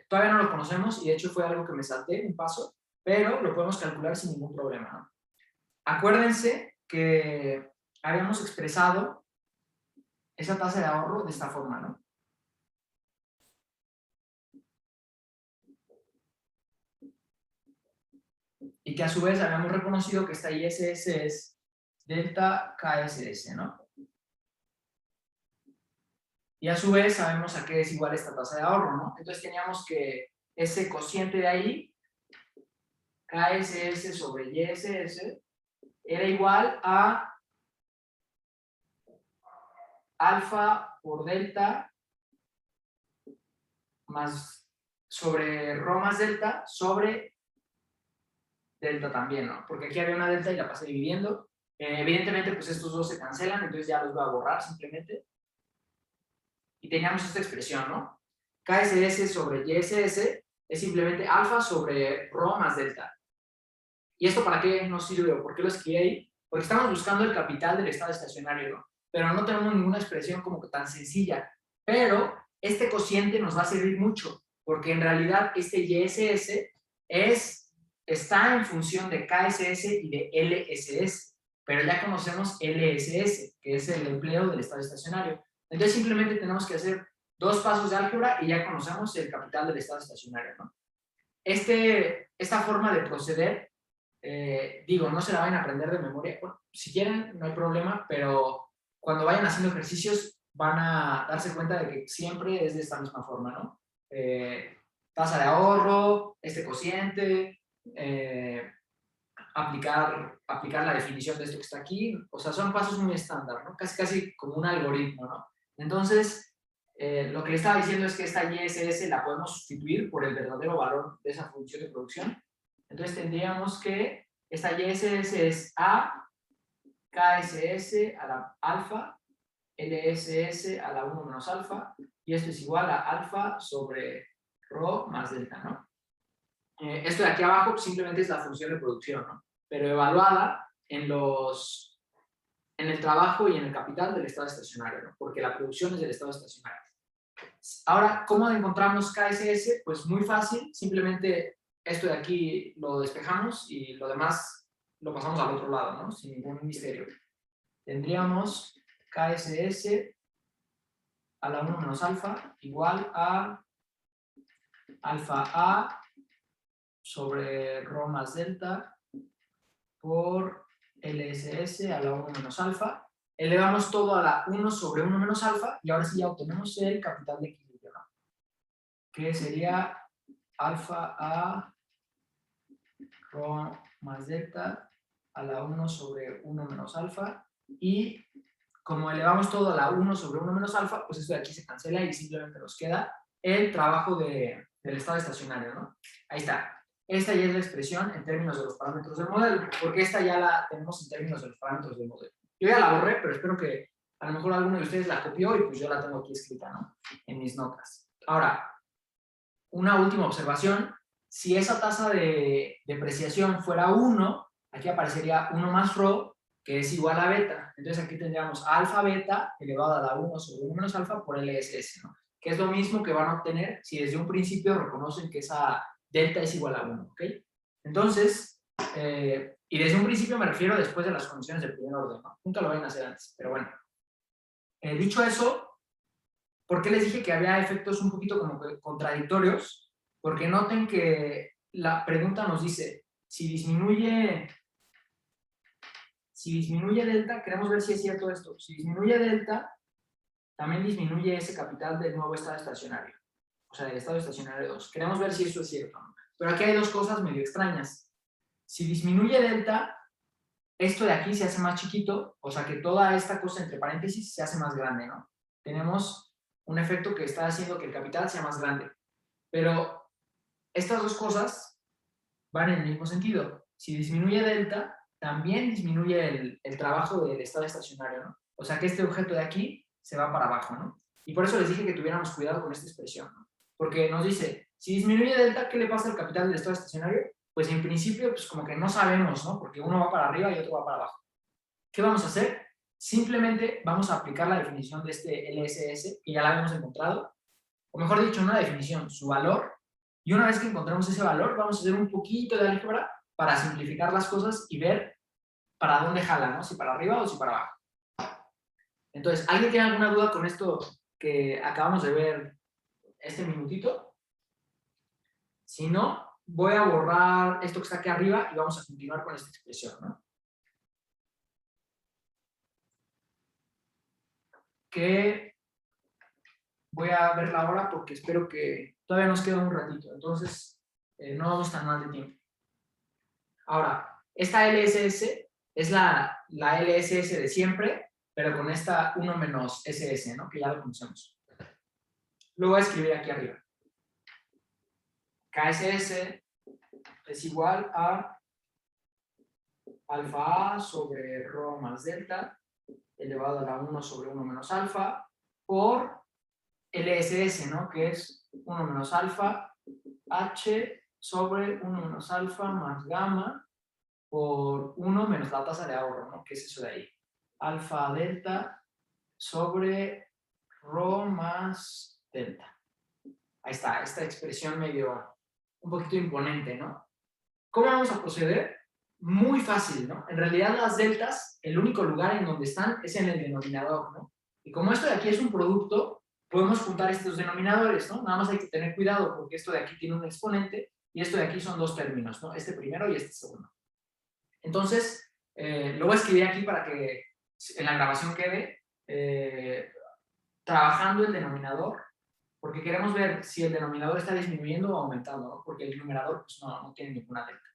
todavía no lo conocemos y de hecho fue algo que me salté un paso, pero lo podemos calcular sin ningún problema, ¿no? Acuérdense que habíamos expresado esa tasa de ahorro de esta forma, ¿no? Y que a su vez habíamos reconocido que esta ISS es delta KSS, ¿no? Y a su vez sabemos a qué es igual esta tasa de ahorro, ¿no? Entonces teníamos que ese cociente de ahí, KSS sobre ISS, era igual a alfa por delta más sobre rho más delta sobre delta también, ¿no? Porque aquí había una delta y la pasé dividiendo. Evidentemente, pues estos dos se cancelan, entonces ya los voy a borrar simplemente. Y teníamos esta expresión, ¿no? KSS sobre YSS es simplemente alfa sobre rho más delta. ¿Y esto para qué nos sirve o por qué lo escribí ahí? Porque estamos buscando el capital del estado estacionario, ¿no? Pero no tenemos ninguna expresión como que tan sencilla. Pero este cociente nos va a servir mucho, porque en realidad este YSS está en función de KSS y de LSS, pero ya conocemos LSS, que es el empleo del estado estacionario. Entonces simplemente tenemos que hacer 2 pasos de álgebra y ya conocemos el capital del estado estacionario, ¿no? Esta forma de proceder, digo, no se la vayan a aprender de memoria. Bueno, si quieren, no hay problema, pero cuando vayan haciendo ejercicios van a darse cuenta de que siempre es de esta misma forma, ¿no? Tasa de ahorro, este cociente, aplicar la definición de esto que está aquí. O sea, son pasos muy estándar, ¿no? Casi como un algoritmo, ¿no? Entonces, lo que le estaba diciendo es que esta ISS la podemos sustituir por el verdadero valor de esa función de producción. Entonces tendríamos que esta ISS es A KSS a la alfa, LSS a la 1 menos alfa, y esto es igual a alfa sobre rho más delta, ¿no? Esto de aquí abajo simplemente es la función de producción, ¿no? Pero evaluada en el trabajo y en el capital del estado estacionario, ¿no? Porque la producción es del estado estacionario. Ahora, ¿cómo encontramos KSS? Pues muy fácil, simplemente esto de aquí lo despejamos y lo demás lo pasamos al otro lado, ¿no? Sin ningún misterio. Tendríamos KSS a la 1 menos alfa igual a alfa A sobre rho más delta por LSS a la 1 menos alfa. Elevamos todo a la 1 sobre 1 menos alfa y ahora sí ya obtenemos el capital de equilibrio, ¿no? Que sería alfa A rho más delta a la 1 sobre 1 menos alfa, y como elevamos todo a la 1 sobre 1 menos alfa, pues esto de aquí se cancela y simplemente nos queda el trabajo del estado estacionario, ¿no? Ahí está. Esta ya es la expresión en términos de los parámetros del modelo, porque esta ya la tenemos en términos de los parámetros del modelo. Yo ya la borré, pero espero que a lo mejor alguno de ustedes la copió y pues yo la tengo aquí escrita, ¿no? En mis notas. Ahora, una última observación. Si esa tasa de depreciación fuera 1, aquí aparecería 1 más rho, que es igual a beta. Entonces aquí tendríamos alfa beta elevado a la 1 sobre 1 menos alfa por LSS, ¿no? Que es lo mismo que van a obtener si desde un principio reconocen que esa delta es igual a 1, ¿ok? Entonces, y desde un principio me refiero después de las condiciones del primer orden, ¿no? Nunca lo vayan a hacer antes, pero bueno. Dicho eso, ¿por qué les dije que había efectos un poquito como contradictorios? Porque noten que la pregunta nos dice, si disminuye delta, queremos ver si es cierto esto, si disminuye delta, también disminuye ese capital del nuevo estado estacionario, o sea, del estado estacionario 2. Queremos ver si eso es cierto, ¿no? Pero aquí hay dos cosas medio extrañas. Si disminuye delta, esto de aquí se hace más chiquito, o sea que toda esta cosa entre paréntesis se hace más grande, ¿no? Tenemos un efecto que está haciendo que el capital sea más grande. Pero estas dos cosas van en el mismo sentido. Si disminuye delta, también disminuye el trabajo del estado estacionario, ¿no? O sea que este objeto de aquí se va para abajo, ¿no? Y por eso les dije que tuviéramos cuidado con esta expresión, ¿no? Porque nos dice, si disminuye delta, ¿qué le pasa al capital del estado estacionario? Pues en principio, pues como que no sabemos, ¿no? Porque uno va para arriba y otro va para abajo. ¿Qué vamos a hacer? Simplemente vamos a aplicar la definición de este LSS, que ya la habíamos encontrado, o mejor dicho, una definición, su valor, y una vez que encontramos ese valor, vamos a hacer un poquito de álgebra para simplificar las cosas y ver para dónde jala, ¿no? Si para arriba o si para abajo. Entonces, ¿alguien tiene alguna duda con esto que acabamos de ver este minutito? Si no, voy a borrar esto que está aquí arriba y vamos a continuar con esta expresión, ¿no? Que voy a verla ahora porque espero que todavía nos queda un ratito, entonces no vamos tan mal de tiempo. Ahora, esta LSS es la LSS de siempre, pero con esta 1 menos SS, ¿no? Que ya lo conocemos. Lo voy a escribir aquí arriba. KSS es igual a alfa A sobre rho más delta elevado a la 1 sobre 1 menos alfa por LSS, ¿no? Que es 1 menos alfa H sobre 1 menos alfa más gamma por 1 menos la tasa de ahorro, ¿no? Que es eso de ahí. Alfa delta sobre rho más delta. Ahí está, esta expresión medio, un poquito imponente, ¿no? ¿Cómo vamos a proceder? Muy fácil, ¿no? En realidad las deltas, el único lugar en donde están es en el denominador, ¿no? Y como esto de aquí es un producto, podemos juntar estos denominadores, ¿no? Nada más hay que tener cuidado porque esto de aquí tiene un exponente y esto de aquí son dos términos, ¿no? Este primero y este segundo. Entonces, lo voy a escribir aquí para que en la grabación quede trabajando el denominador, porque queremos ver si el denominador está disminuyendo o aumentando, ¿no? Porque el numerador pues, no tiene ninguna delta.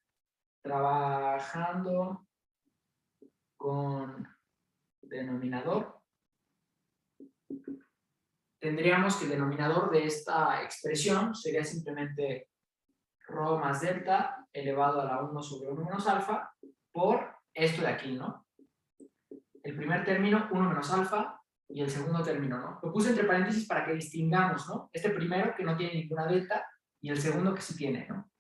Trabajando con denominador, tendríamos que el denominador de esta expresión sería simplemente rho más delta elevado a la 1 sobre 1 menos alfa por esto de aquí, ¿no? El primer término, 1 menos alfa, y el segundo término, ¿no? Lo puse entre paréntesis para que distingamos, ¿no? Este primero que no tiene ninguna delta y el segundo que sí tiene, ¿no?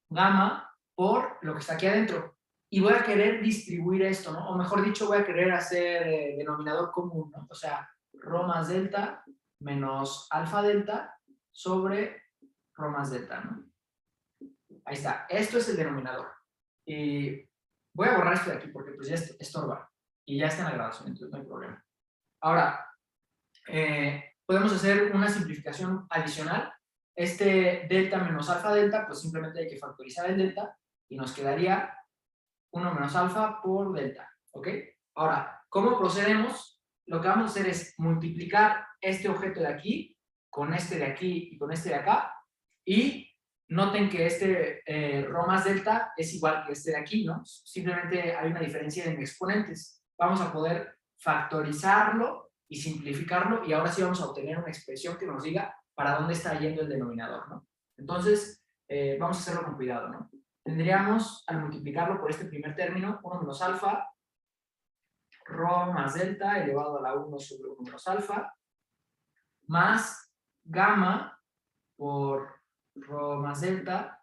Gamma por lo que está aquí adentro. Y voy a querer distribuir esto, ¿no? O mejor dicho, voy a querer hacer denominador común, ¿no? O sea, rho más delta menos alfa delta sobre rho más delta, ¿no? Ahí está. Esto es el denominador. Y voy a borrar esto de aquí porque pues ya estorba. Y ya está en la grabación, entonces no hay problema. Ahora, podemos hacer una simplificación adicional. Este delta menos alfa delta, pues simplemente hay que factorizar el delta y nos quedaría 1 menos alfa por delta, ¿ok? Ahora, ¿cómo procedemos? Lo que vamos a hacer es multiplicar este objeto de aquí con este de aquí y con este de acá, y noten que este rho más delta es igual que este de aquí, ¿no? Simplemente hay una diferencia en exponentes. Vamos a poder factorizarlo y simplificarlo, y ahora sí vamos a obtener una expresión que nos diga para dónde está yendo el denominador, ¿no? Entonces, vamos a hacerlo con cuidado, ¿no? Tendríamos, al multiplicarlo por este primer término, 1 menos alfa, rho más delta elevado a la 1 sobre 1 menos alfa, más gamma por rho más delta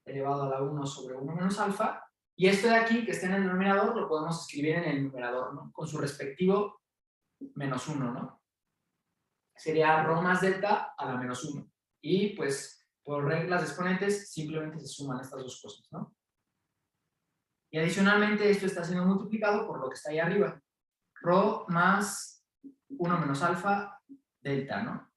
elevado a la 1 sobre 1 menos alfa, y esto de aquí, que está en el denominador, lo podemos escribir en el numerador, ¿no? Con su respectivo menos 1, ¿no? Sería rho más delta a la menos 1. Y pues, por reglas de exponentes, simplemente se suman estas dos cosas, ¿no? Y adicionalmente esto está siendo multiplicado por lo que está ahí arriba. Rho más 1 menos alfa delta, ¿no?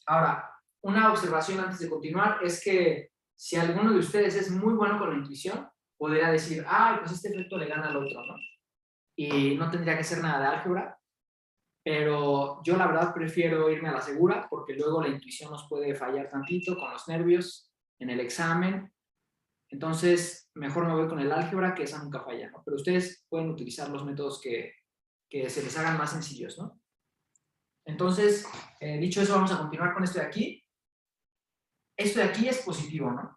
Ahora, una observación antes de continuar es que si alguno de ustedes es muy bueno con la intuición, podría decir, ah, pues este efecto le gana al otro, ¿no? Y no tendría que ser nada de álgebra, pero yo la verdad prefiero irme a la segura porque luego la intuición nos puede fallar tantito con los nervios en el examen. Entonces, mejor me voy con el álgebra, que esa nunca falla, ¿no? Pero ustedes pueden utilizar los métodos que se les hagan más sencillos, ¿no? Entonces, dicho eso, vamos a continuar con esto de aquí. Esto de aquí es positivo, ¿no?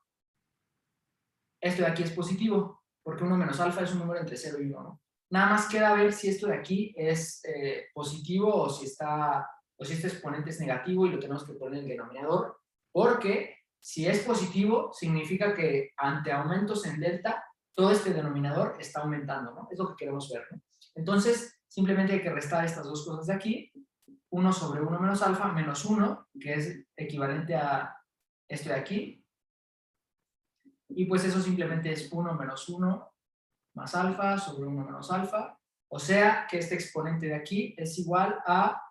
Esto de aquí es positivo. porque 1 menos alfa es un número entre 0 y 1, ¿no? Nada más queda ver si esto de aquí es positivo o si este exponente es negativo y lo tenemos que poner en el denominador, porque si es positivo significa que ante aumentos en delta, todo este denominador está aumentando, ¿no? Es lo que queremos ver, ¿no? Entonces, simplemente hay que restar estas dos cosas de aquí, 1 sobre 1 menos alfa menos 1, que es equivalente a esto de aquí, y pues eso simplemente es 1 menos 1 más alfa sobre 1 menos alfa, o sea que este exponente de aquí es igual a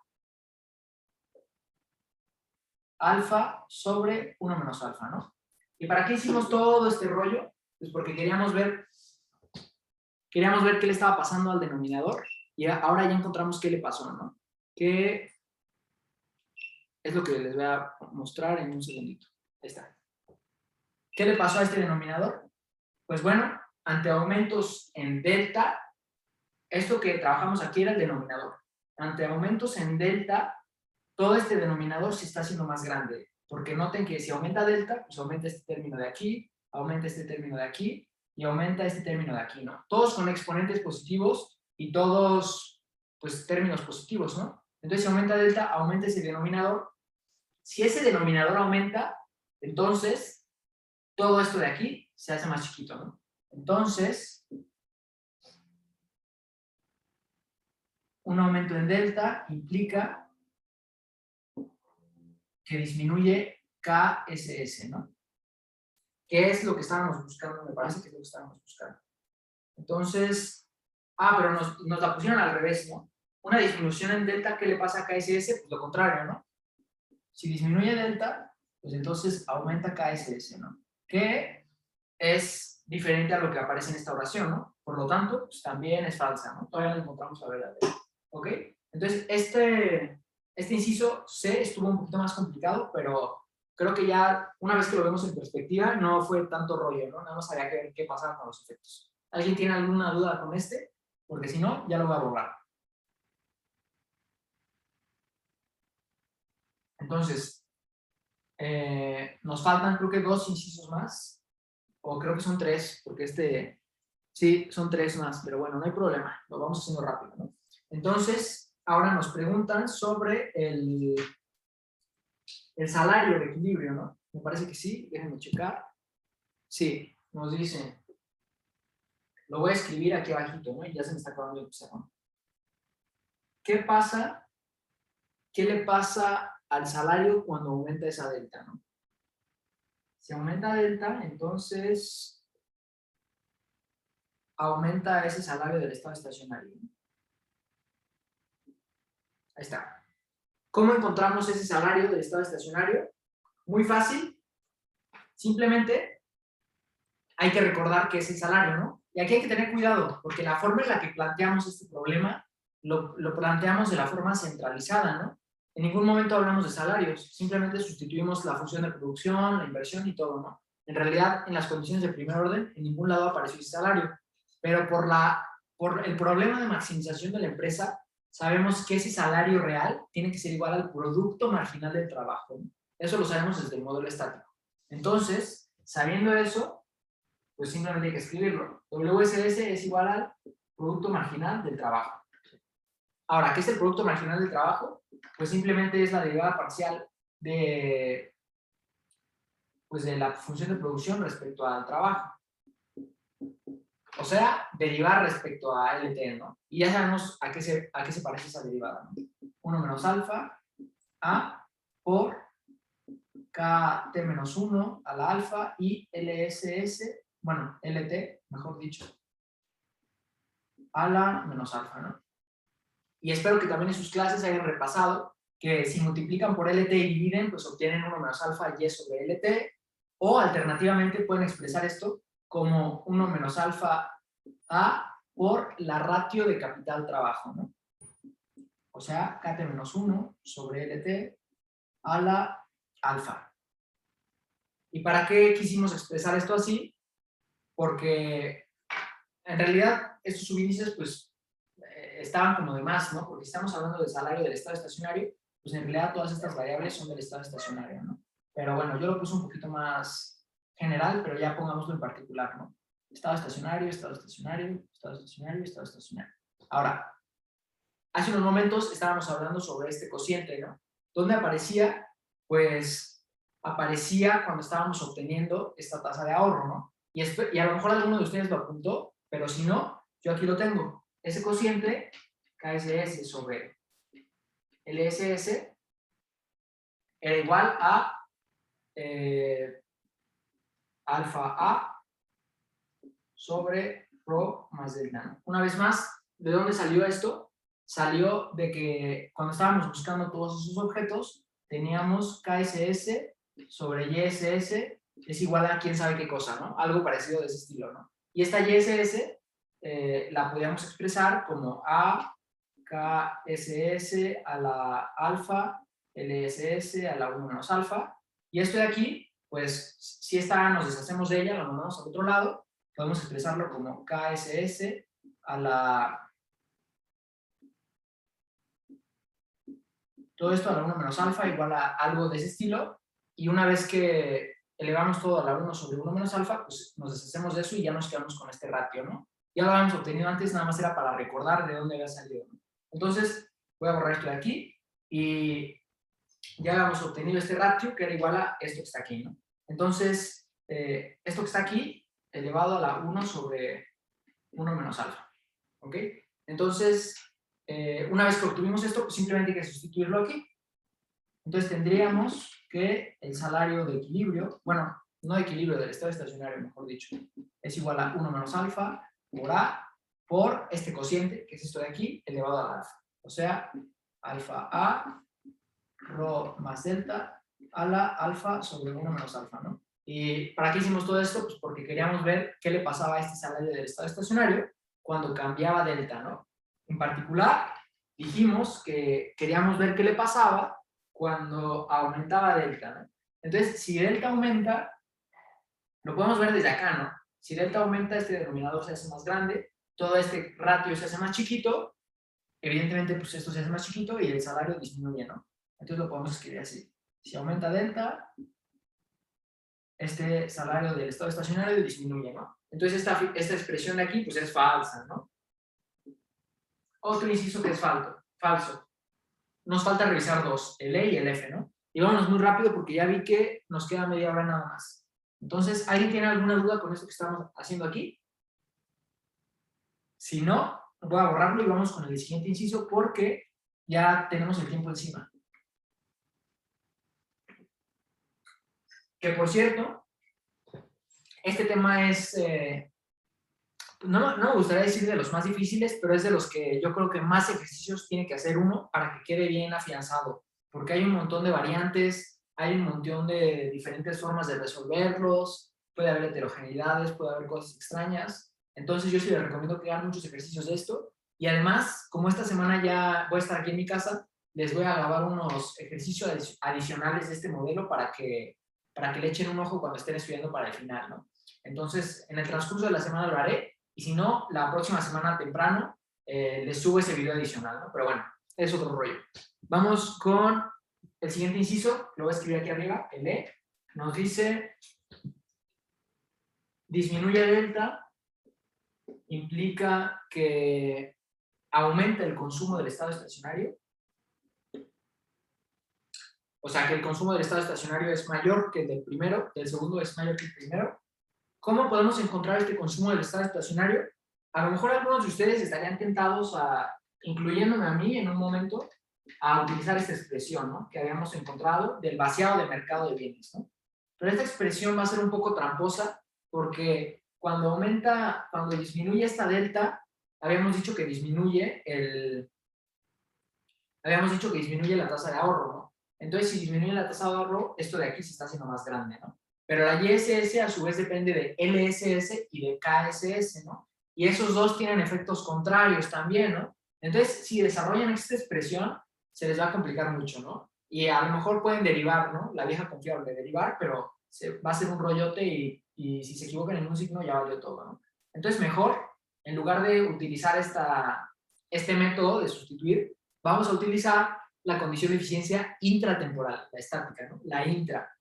alfa sobre 1 menos alfa, ¿no? ¿Y para qué hicimos todo este rollo? Pues porque queríamos ver qué le estaba pasando al denominador y ahora ya encontramos qué le pasó, ¿no? Que es lo que les voy a mostrar en un segundito. Ahí está. ¿Qué le pasó a este denominador? Pues bueno, ante aumentos en delta, esto que trabajamos aquí era el denominador. Ante aumentos en delta, todo este denominador se está haciendo más grande, porque noten que si aumenta delta, pues aumenta este término de aquí, aumenta este término de aquí, y aumenta este término de aquí, ¿no? Todos con exponentes positivos y todos, pues, términos positivos, ¿no? Entonces, si aumenta delta, aumenta ese denominador. Si ese denominador aumenta, entonces, todo esto de aquí se hace más chiquito, ¿no? Entonces, un aumento en delta implica que disminuye KSS, ¿no? ¿Qué es lo que estábamos buscando? Me parece que es lo que estábamos buscando. Entonces, pero nos la pusieron al revés, ¿no? Una disminución en delta, ¿qué le pasa a KSS? Pues lo contrario, ¿no? Si disminuye delta, pues entonces aumenta KSS, ¿no? Que es diferente a lo que aparece en esta oración, ¿no? Por lo tanto, pues también es falsa, ¿no? Todavía no encontramos la verdadera. ¿Ok? Entonces, este inciso C estuvo un poquito más complicado, pero creo que ya una vez que lo vemos en perspectiva, no fue tanto rollo, ¿no? Nada más había que ver qué pasaba con los efectos. ¿Alguien tiene alguna duda con este? Porque si no, ya lo voy a borrar. Entonces, nos faltan creo que 2 incisos más, o creo que son 3, porque sí, son 3 más, pero bueno, no hay problema, lo vamos haciendo rápido, ¿no? Entonces, ahora nos preguntan sobre el salario de equilibrio, ¿no? Me parece que sí, déjenme checar. Sí, nos dicen, lo voy a escribir aquí abajito, ¿no? Y ya se me está acabando el pizarrón. ¿Qué pasa? ¿Qué le pasa al salario cuando aumenta esa delta, no? Si aumenta delta, entonces aumenta ese salario del estado estacionario, ¿no? Ahí está. ¿Cómo encontramos ese salario del estado estacionario? Muy fácil. Simplemente hay que recordar que es el salario, ¿no? Y aquí hay que tener cuidado, porque la forma en la que planteamos este problema lo planteamos de la forma centralizada, ¿no? En ningún momento hablamos de salarios, simplemente sustituimos la función de producción, la inversión y todo, ¿no? En realidad, en las condiciones de primer orden, en ningún lado apareció ese salario, pero por el problema de maximización de la empresa, sabemos que ese salario real tiene que ser igual al producto marginal del trabajo, ¿no? Eso lo sabemos desde el modelo estático. Entonces, sabiendo eso, pues simplemente hay que escribirlo. WSS es igual al producto marginal del trabajo. Ahora, ¿qué es el producto marginal del trabajo? Pues simplemente es la derivada parcial de la función de producción respecto al trabajo. O sea, derivar respecto a LT, ¿no? Y ya sabemos a qué se parece esa derivada, ¿no? 1 menos alfa A por KT menos 1 a la alfa y LSS, bueno, LT, mejor dicho, a la menos alfa, ¿no? Y espero que también en sus clases hayan repasado que si multiplican por LT y dividen, pues obtienen 1 menos alfa y sobre LT, o alternativamente pueden expresar esto como 1 menos alfa A por la ratio de capital trabajo, ¿no? O sea, KT menos 1 sobre LT a la alfa. ¿Y para qué quisimos expresar esto así? Porque en realidad estos subíndices pues estaban como de más, ¿no? Porque si estamos hablando del salario del estado estacionario, pues en realidad todas estas variables son del estado estacionario, ¿no? Pero bueno, yo lo puse un poquito más general, pero ya pongámoslo en particular, ¿no? Estado estacionario, estado estacionario, estado estacionario, estado estacionario. Ahora, hace unos momentos estábamos hablando sobre este cociente, ¿no? ¿Dónde aparecía? Pues aparecía cuando estábamos obteniendo esta tasa de ahorro, ¿no? Y a lo mejor alguno de ustedes lo apuntó, pero si no, yo aquí lo tengo. Ese cociente, KSS sobre LSS, era igual a alfa A sobre rho más delta, ¿no? Una vez más, ¿de dónde salió esto? Salió de que cuando estábamos buscando todos esos objetos, teníamos KSS sobre YSS es igual a quién sabe qué cosa, ¿no? Algo parecido de ese estilo, ¿no? Y esta YSS la podíamos expresar como A KSS a la alfa, LSS a la 1 menos alfa, y esto de aquí, pues si esta nos deshacemos de ella, la mandamos al otro lado, podemos expresarlo como KSS a la... Todo esto a la 1 menos alfa igual a algo de ese estilo, y una vez que elevamos todo a la 1 sobre 1 menos alfa, pues nos deshacemos de eso y ya nos quedamos con este ratio, ¿no? Ya lo habíamos obtenido antes, nada más era para recordar de dónde había salido, ¿no? Entonces, voy a borrar esto de aquí y ya habíamos obtenido este ratio que era igual a esto que está aquí, ¿no? Entonces, esto que está aquí, elevado a la 1 sobre 1 menos alfa, ¿ok? Entonces, una vez que obtuvimos esto, pues simplemente hay que sustituirlo aquí. Entonces, tendríamos que el salario de equilibrio, bueno, no de equilibrio, del estado estacionario, mejor dicho, es igual a 1 menos alfa por A por este cociente, que es esto de aquí, elevado a la alfa. O sea, alfa A rho más delta a la alfa sobre 1 menos alfa, ¿no? ¿Y para qué hicimos todo esto? Pues porque queríamos ver qué le pasaba a este salario del estado estacionario cuando cambiaba delta, ¿no? En particular, dijimos que queríamos ver qué le pasaba cuando aumentaba delta, ¿no? Entonces, si delta aumenta, lo podemos ver desde acá, ¿no? Si delta aumenta, este denominador se hace más grande, todo este ratio se hace más chiquito, evidentemente, pues esto se hace más chiquito y el salario disminuye, ¿no? Entonces lo podemos escribir así. Si aumenta delta, este salario del estado estacionario disminuye, ¿no? Entonces esta expresión de aquí, pues es falsa, ¿no? Otro inciso que es falso. Nos falta revisar dos, el E y el F, ¿no? Y vámonos muy rápido porque ya vi que nos queda media hora nada más. Entonces, ¿alguien tiene alguna duda con esto que estamos haciendo aquí? Si no, voy a borrarlo y vamos con el siguiente inciso porque ya tenemos el tiempo encima. Que por cierto, este tema es, no me gustaría decir de los más difíciles, pero es de los que yo creo que más ejercicios tiene que hacer uno para que quede bien afianzado, porque hay un montón de variantes, hay un montón de diferentes formas de resolverlos, puede haber heterogeneidades, puede haber cosas extrañas, entonces yo sí les recomiendo que hagan muchos ejercicios de esto, y además, como esta semana ya voy a estar aquí en mi casa, les voy a grabar unos ejercicios adicionales de este modelo para que le echen un ojo cuando estén estudiando para el final, ¿no? Entonces, en el transcurso de la semana lo haré, y si no, la próxima semana temprano les subo ese video adicional, ¿no? Pero bueno, es otro rollo. Vamos con el siguiente inciso, lo voy a escribir aquí arriba, el E, nos dice, disminuye delta, implica que aumenta el consumo del estado estacionario, o sea que el consumo del estado estacionario es mayor que el del primero, del segundo es mayor que el primero. ¿Cómo podemos encontrar este consumo del estado estacionario? A lo mejor algunos de ustedes estarían tentados incluyéndome a mí en un momento, a utilizar esta expresión, ¿no? Que habíamos encontrado del vaciado de mercado de bienes, ¿no? Pero esta expresión va a ser un poco tramposa porque cuando disminuye esta delta, habíamos dicho que disminuye la tasa de ahorro, ¿no? Entonces, si disminuye la tasa de ahorro, esto de aquí se está haciendo más grande, ¿no? Pero la YSS a su vez depende de LSS y de KSS, ¿no? Y esos dos tienen efectos contrarios también, ¿no? Entonces, si desarrollan esta expresión, se les va a complicar mucho, ¿no? Y a lo mejor pueden derivar, ¿no? La vieja confiable, derivar, pero va a ser un rollote y si se equivocan en un signo ya valió todo, ¿no? Entonces, mejor, en lugar de utilizar este método de sustituir, vamos a utilizar la condición de eficiencia intratemporal, la estática, ¿no? La intra.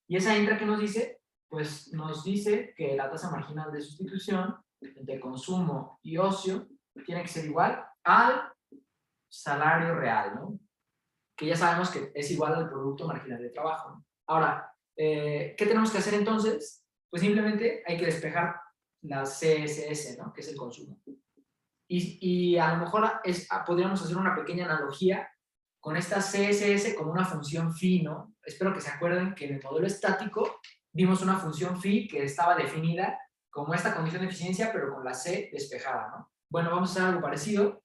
¿Y esa intra qué nos dice? pues nos dice que la tasa marginal de sustitución entre consumo y ocio tiene que ser igual al salario real, ¿no? Que ya sabemos que es igual al producto marginal de trabajo, ¿no? Ahora, ¿qué tenemos que hacer entonces? Pues simplemente hay que despejar la CSS, ¿no? Que es el consumo. Y a lo mejor podríamos hacer una pequeña analogía con esta CSS como una función phi, ¿no? Espero que se acuerden que en el modelo estático vimos una función phi que estaba definida como esta condición de eficiencia, pero con la C despejada, ¿no? Bueno, vamos a hacer algo parecido.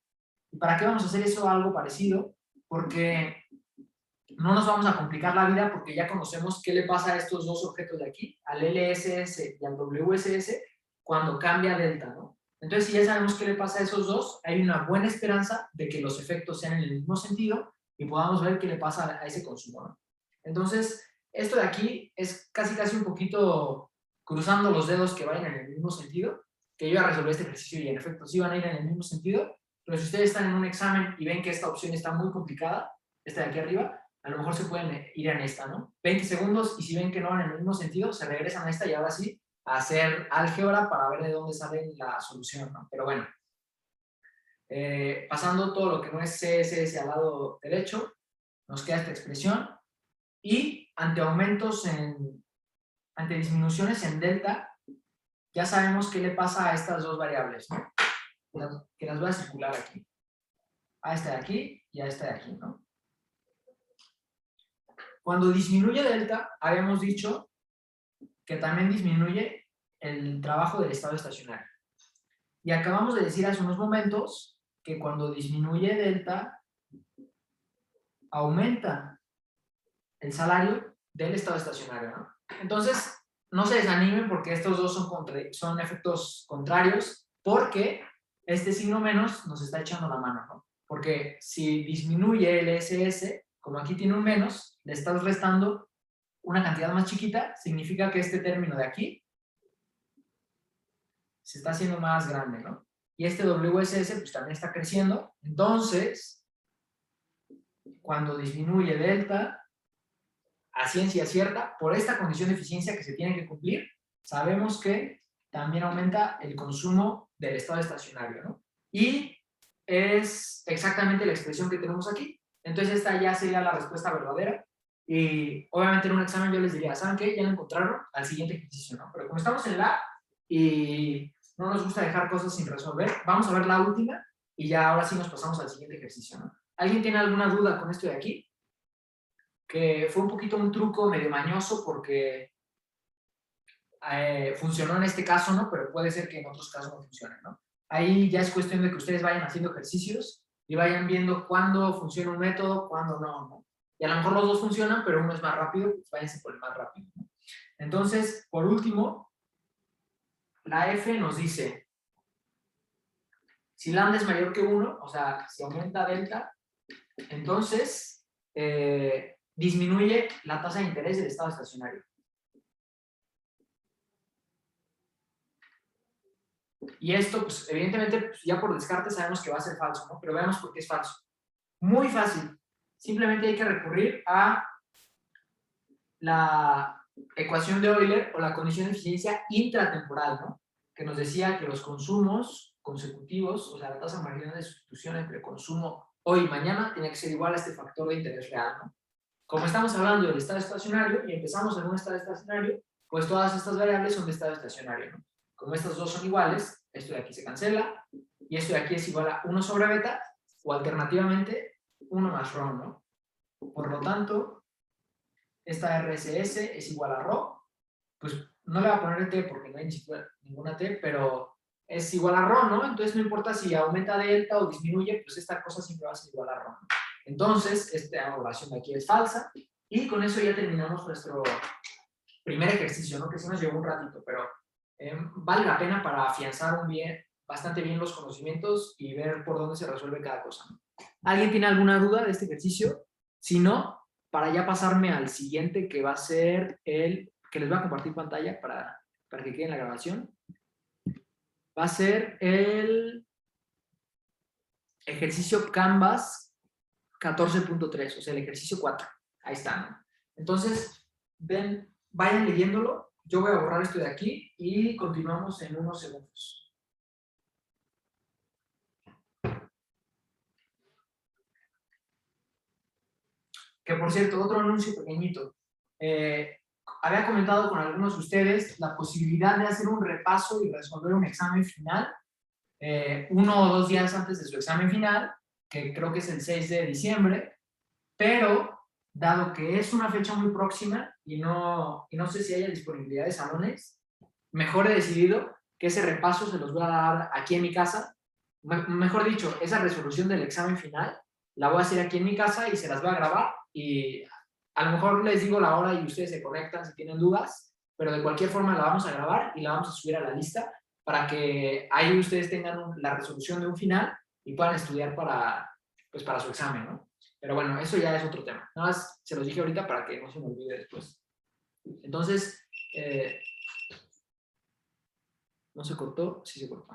¿Y para qué vamos a hacer eso algo parecido? Porque no nos vamos a complicar la vida porque ya conocemos qué le pasa a estos dos objetos de aquí, al LSS y al WSS, cuando cambia delta, ¿no? Entonces, si ya sabemos qué le pasa a esos dos, hay una buena esperanza de que los efectos sean en el mismo sentido y podamos ver qué le pasa a ese consumo, ¿no? Entonces, esto de aquí es casi un poquito cruzando los dedos que vayan en el mismo sentido, que yo ya resolví este ejercicio y en efecto sí van a ir en el mismo sentido, pero si ustedes están en un examen y ven que esta opción está muy complicada, esta de aquí arriba, a lo mejor se pueden ir en esta, ¿no? 20 segundos y si ven que no van en el mismo sentido, se regresan a esta y ahora sí a hacer álgebra para ver de dónde sale la solución, ¿no? Pero bueno, pasando todo lo que no es CSS al lado derecho, nos queda esta expresión y ante ante disminuciones en delta, ya sabemos qué le pasa a estas dos variables, ¿no? Que las voy a circular aquí. A esta de aquí y a esta de aquí, ¿no? Cuando disminuye delta, habíamos dicho que también disminuye el trabajo del estado estacionario. Y acabamos de decir hace unos momentos que cuando disminuye delta, aumenta el salario del estado estacionario, ¿no? Entonces, no se desanimen porque estos dos son efectos contrarios, porque este signo menos nos está echando la mano, ¿no? Porque si disminuye el SS, como aquí tiene un menos, le estás restando una cantidad más chiquita, significa que este término de aquí se está haciendo más grande, ¿no? Y este WSS pues también está creciendo. Entonces, cuando disminuye delta, a ciencia cierta, por esta condición de eficiencia que se tiene que cumplir, sabemos que también aumenta el consumo del estado estacionario, ¿no? Y es exactamente la expresión que tenemos aquí. Entonces esta ya sería la respuesta verdadera. Y obviamente en un examen yo les diría, ¿saben qué? Ya lo encontraron al siguiente ejercicio, ¿no? Pero como estamos en la y no nos gusta dejar cosas sin resolver, vamos a ver la última y ya ahora sí nos pasamos al siguiente ejercicio, ¿no? ¿Alguien tiene alguna duda con esto de aquí? Que fue un poquito un truco medio mañoso porque funcionó en este caso, ¿no? Pero puede ser que en otros casos no funcione, ¿no? Ahí ya es cuestión de que ustedes vayan haciendo ejercicios y vayan viendo cuándo funciona un método, cuándo no, ¿no? Y a lo mejor los dos funcionan, pero uno es más rápido, pues váyanse por el más rápido, ¿no? Entonces, por último, la F nos dice, si lambda es mayor que 1, o sea, si aumenta delta, entonces disminuye la tasa de interés del estado estacionario. Y esto, pues, evidentemente, pues, ya por descarte sabemos que va a ser falso, ¿no? Pero veamos por qué es falso. Muy fácil. Simplemente hay que recurrir a la ecuación de Euler o la condición de eficiencia intratemporal, ¿no? Que nos decía que los consumos consecutivos, o sea, la tasa marginal de sustitución entre consumo hoy y mañana, tiene que ser igual a este factor de interés real, ¿no? Como estamos hablando del estado estacionario y empezamos en un estado estacionario, pues todas estas variables son de estado estacionario, ¿no? Como estas dos son iguales, esto de aquí se cancela y esto de aquí es igual a 1 sobre beta o alternativamente 1 más rho, ¿no? Por lo tanto, esta RSS es igual a rho, pues no le voy a poner T porque no hay ninguna T, pero es igual a rho, ¿no? Entonces no importa si aumenta delta o disminuye, pues esta cosa siempre va a ser igual a rho, ¿no? Entonces, esta oración de aquí es falsa y con eso ya terminamos nuestro primer ejercicio, ¿no? Que sí nos llevó un ratito, pero vale la pena para afianzar bastante bien los conocimientos y ver por dónde se resuelve cada cosa, ¿no? ¿Alguien tiene alguna duda de este ejercicio? Si no, para ya pasarme al siguiente que va a ser el que les voy a compartir pantalla para que quede en la grabación. Va a ser el ejercicio Canvas 14.3, o sea, el ejercicio 4. Ahí está, ¿no? Entonces, vayan leyéndolo yo voy a borrar esto de aquí y continuamos en unos segundos. Que por cierto, otro anuncio pequeñito. Había comentado con algunos de ustedes la posibilidad de hacer un repaso y resolver un examen final 1 o 2 días antes de su examen final, que creo que es el 6 de diciembre, pero dado que es una fecha muy próxima y no sé si haya disponibilidad de salones, mejor he decidido que ese repaso se los voy a dar aquí en mi casa. Mejor dicho, esa resolución del examen final la voy a hacer aquí en mi casa y se las voy a grabar y a lo mejor les digo la hora y ustedes se conectan si tienen dudas, pero de cualquier forma la vamos a grabar y la vamos a subir a la lista para que ahí ustedes tengan la resolución de un final y puedan estudiar pues para su examen, ¿no? Pero bueno, eso ya es otro tema. Nada más se los dije ahorita para que no se me olvide después. Entonces, ¿no se cortó? Sí se cortó.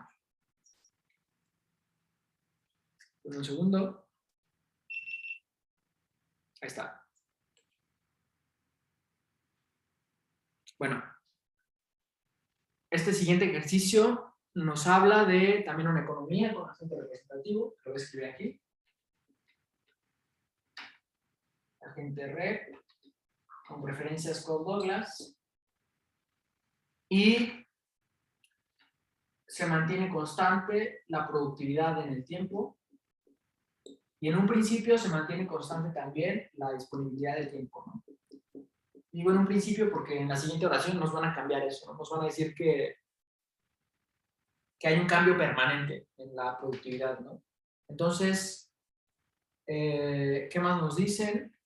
Un segundo. Ahí está. Bueno, este siguiente ejercicio nos habla de también una economía con agente representativo. Lo voy a escribir aquí. Agente rep con preferencias Cobb-Douglas. Y se mantiene constante la productividad en el tiempo. Y en un principio se mantiene constante también la disponibilidad del tiempo, ¿no? Digo en un principio porque en la siguiente oración nos van a cambiar eso, ¿no? Nos van a decir que hay un cambio permanente en la productividad, ¿no? Entonces, ¿qué más nos dicen?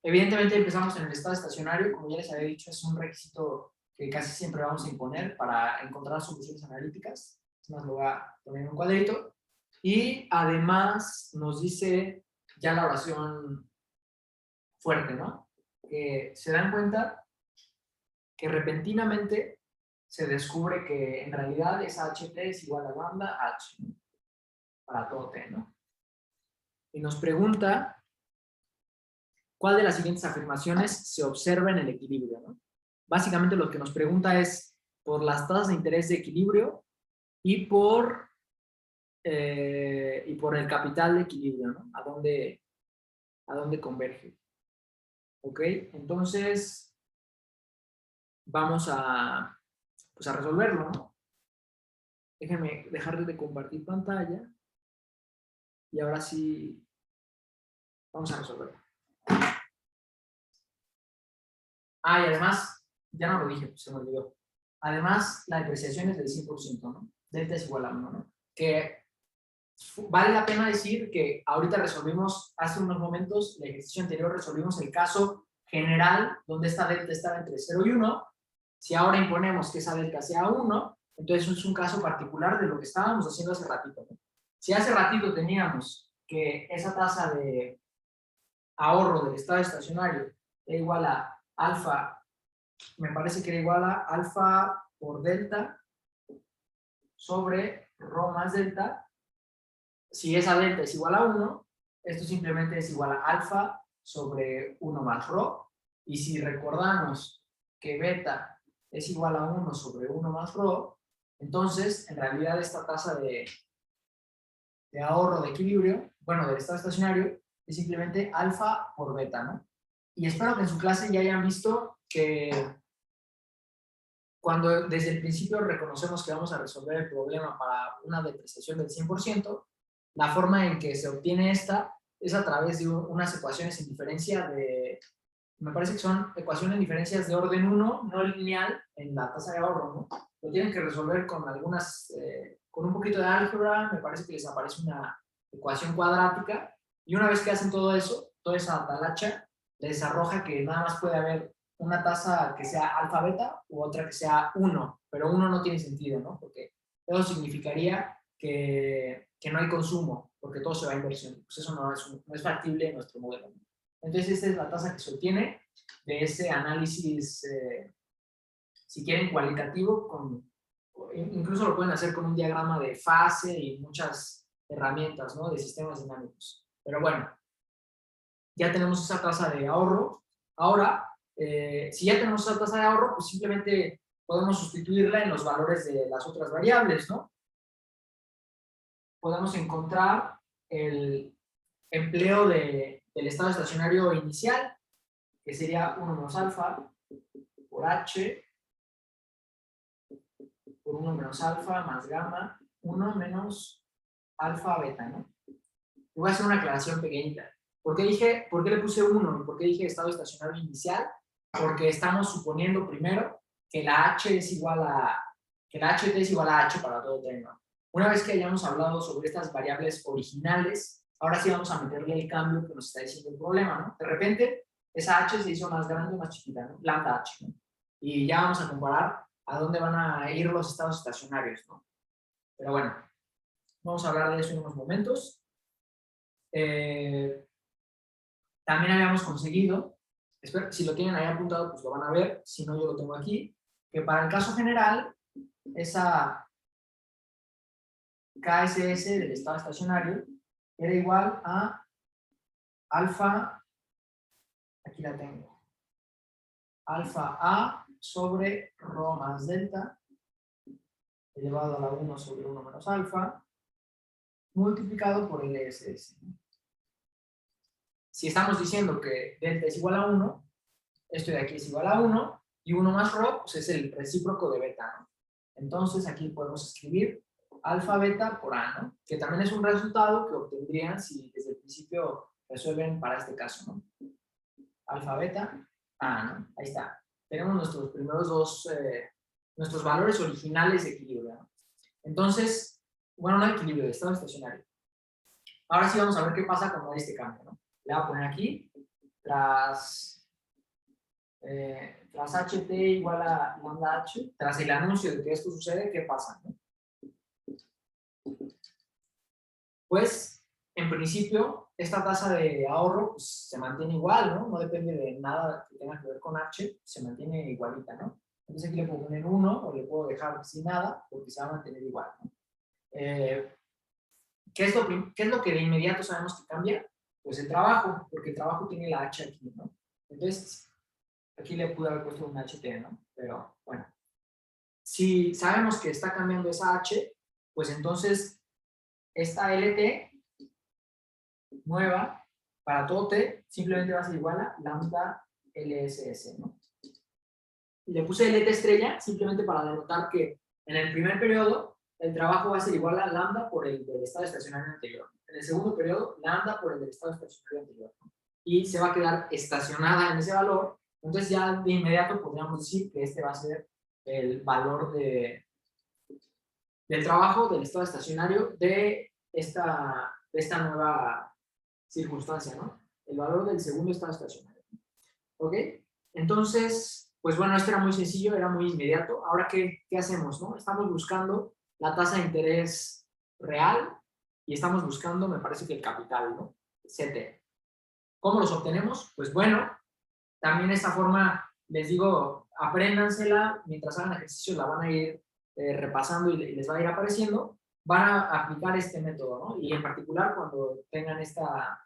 Evidentemente empezamos en el estado estacionario, como ya les había dicho, es un requisito que casi siempre vamos a imponer para encontrar soluciones analíticas. Es más, lo voy a poner en un cuadrito. Y además nos dice ya la oración fuerte, ¿no? Que se dan cuenta que repentinamente se descubre que en realidad esa HT es igual a lambda H, ¿no? Para todo T, ¿no? Y nos pregunta cuál de las siguientes afirmaciones se observa en el equilibrio, ¿no? Básicamente lo que nos pregunta es por las tasas de interés de equilibrio y por el capital de equilibrio, ¿no? ¿A dónde converge? ¿Ok? Entonces, vamos pues a resolverlo, ¿no? Déjenme dejar de compartir pantalla y ahora sí vamos a resolverlo. Ah, y además, ya no lo dije, pues se me olvidó. Además, la depreciación es del 100%, ¿no? Delta es igual a 1, ¿no? Que vale la pena decir que ahorita resolvimos, hace unos momentos, el ejercicio anterior resolvimos el caso general, donde esta delta estaba entre 0 y 1. Si ahora imponemos que esa delta sea 1, entonces es un caso particular de lo que estábamos haciendo hace ratito, ¿no? Si hace ratito teníamos que esa tasa de ahorro del estado estacionario era igual a alfa, me parece que era igual a alfa por delta sobre rho más delta. Si esa delta es igual a 1, esto simplemente es igual a alfa sobre 1 más rho. Y si recordamos que beta es igual a 1 sobre 1 más rho, entonces en realidad esta tasa de ahorro de equilibrio, bueno, del estado estacionario, es simplemente alfa por beta, ¿no? Y espero que en su clase ya hayan visto que cuando desde el principio reconocemos que vamos a resolver el problema para una depreciación del 100%, la forma en que se obtiene esta es a través de unas ecuaciones en diferencia me parece que son ecuaciones en diferencias de orden 1, no lineal, en la tasa de ahorro, ¿no? Lo tienen que resolver con con un poquito de álgebra, me parece que les aparece una ecuación cuadrática, y una vez que hacen todo eso, toda esa talacha, les arroja que nada más puede haber una tasa que sea alfa beta u otra que sea 1, pero 1 no tiene sentido, ¿no? Porque eso significaría que no hay consumo, porque todo se va a inversión. Pues eso no es factible en nuestro modelo, ¿no? Entonces esta es la tasa que se obtiene de ese análisis, si quieren, cualitativo, incluso lo pueden hacer con un diagrama de fase y muchas herramientas, ¿no? De sistemas dinámicos. Pero bueno, ya tenemos esa tasa de ahorro. Ahora si ya tenemos esa tasa de ahorro, pues simplemente podemos sustituirla en los valores de las otras variables, ¿no? Podemos encontrar el empleo del estado estacionario inicial, que sería 1 menos alfa por h, por 1 menos alfa más gamma, 1 menos alfa beta, ¿no? Y voy a hacer una aclaración pequeñita. ¿Por qué le puse 1 y por qué dije estado estacionario inicial? Porque estamos suponiendo primero que la h es igual a, que la ht es igual a h para todo t, ¿no? Una vez que hayamos hablado sobre estas variables originales, ahora sí vamos a meterle el cambio que nos está diciendo el problema, ¿no? De repente, esa h se hizo más grande o más chiquita, ¿no? Lambda h, ¿no? Y ya vamos a comparar a dónde van a ir los estados estacionarios, ¿no? Pero bueno, vamos a hablar de eso en unos momentos. También habíamos conseguido, espero, si lo tienen ahí apuntado, pues lo van a ver, si no yo lo tengo aquí, que para el caso general, esa KSS del estado estacionario era igual a alfa, aquí la tengo, alfa A sobre rho más delta, elevado a la 1 sobre 1 menos alfa, multiplicado por LSS. Si estamos diciendo que delta es igual a 1, esto de aquí es igual a 1, y 1 más rho pues es el recíproco de beta, ¿no? Entonces aquí podemos escribir alfa beta por A, ¿no? Que también es un resultado que obtendrían si desde el principio resuelven para este caso, ¿no? Alfa beta A, ¿no? Ahí está. Tenemos nuestros primeros dos, nuestros valores originales de equilibrio, ¿no? Entonces, bueno, no de equilibrio, de estado estacionario. Ahora sí vamos a ver qué pasa cuando hay este cambio, ¿no? Le voy a poner aquí, tras ht igual a lambda h, tras el anuncio de que esto sucede, ¿qué pasa, no? Pues, en principio, esta tasa de ahorro pues, se mantiene igual, ¿no? No depende de nada que tenga que ver con h, se mantiene igualita, ¿no? Entonces aquí le puedo poner 1 o le puedo dejar sin nada porque se va a mantener igual, ¿no? ¿Qué es lo que de inmediato sabemos que cambia? Pues el trabajo, porque el trabajo tiene la h aquí, ¿no? Entonces, aquí le pude haber puesto un ht, ¿no? Pero, bueno. Si sabemos que está cambiando esa h, pues entonces esta lt nueva para todo t simplemente va a ser igual a lambda LSS, ¿no? Y le puse lt estrella simplemente para denotar que en el primer periodo el trabajo va a ser igual a lambda por el del estado estacionario anterior. En el segundo periodo, lambda por el del estado estacionario anterior, ¿no? Y se va a quedar estacionada en ese valor. Entonces ya de inmediato podríamos decir que este va a ser el valor del trabajo del estado estacionario de esta nueva circunstancia, ¿no? El valor del segundo estado estacionario. ¿Ok? Entonces, pues bueno, esto era muy sencillo, era muy inmediato. Ahora, ¿qué hacemos, no? Estamos buscando la tasa de interés real y estamos buscando, me parece que el capital, ¿no? CT. ¿Cómo los obtenemos? Pues bueno, también esta forma, les digo, apréndansela, mientras hagan ejercicios la van a ir repasando y les va a ir apareciendo, van a aplicar este método, ¿no? Y en particular cuando tengan esta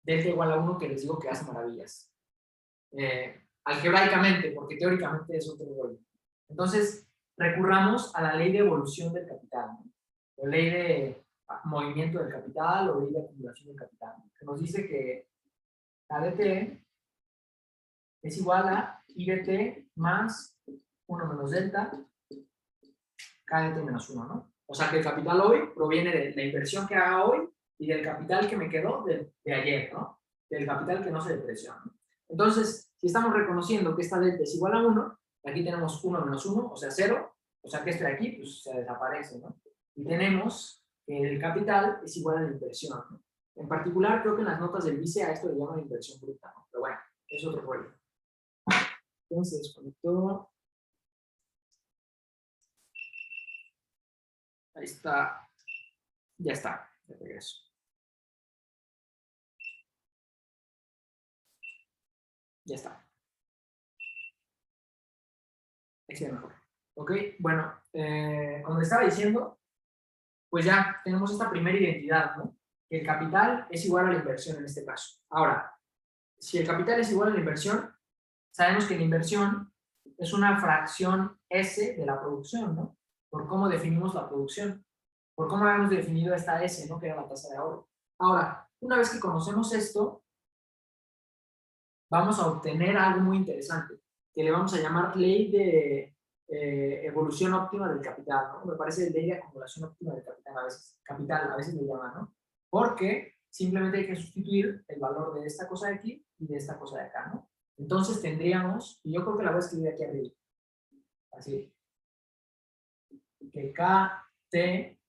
delta igual a 1 que les digo que hace maravillas. Algebraicamente, porque teóricamente es otro rollo. Entonces, recurramos a la ley de evolución del capital, ¿no? O ley de movimiento del capital o ley de acumulación del capital, ¿no? Que nos dice que la dt es igual a IDT más 1 menos delta KDT menos 1, ¿no? O sea que el capital hoy proviene de la inversión que haga hoy y del capital que me quedó de ayer, ¿no? Del capital que no se depreció, ¿no? Entonces, si estamos reconociendo que esta delta es igual a 1, aquí tenemos 1 menos 1, o sea 0, o sea que esto de aquí pues, se desaparece, ¿no? Y tenemos que el capital es igual a la inversión, ¿no? En particular, creo que en las notas del vice a esto le llaman inversión bruta, ¿no? Pero bueno, es otro rollo. Entonces, se desconectó. Ahí está. Ya está. De regreso. Ya está. Ahí se ve mejor. Ok, bueno, como les estaba diciendo, pues ya tenemos esta primera identidad, ¿no? Que el capital es igual a la inversión en este caso. Ahora, si el capital es igual a la inversión, sabemos que la inversión es una fracción S de la producción, ¿no? Por cómo definimos la producción, por cómo habíamos definido esta S, ¿no? Que era la tasa de ahorro. Ahora, una vez que conocemos esto, vamos a obtener algo muy interesante, que le vamos a llamar ley de evolución óptima del capital, ¿no? Me parece ley de acumulación óptima del capital a veces le llaman, ¿no? Porque simplemente hay que sustituir el valor de esta cosa de aquí y de esta cosa de acá, ¿no? Entonces tendríamos, y yo creo que la voy a escribir aquí arriba, así, que KT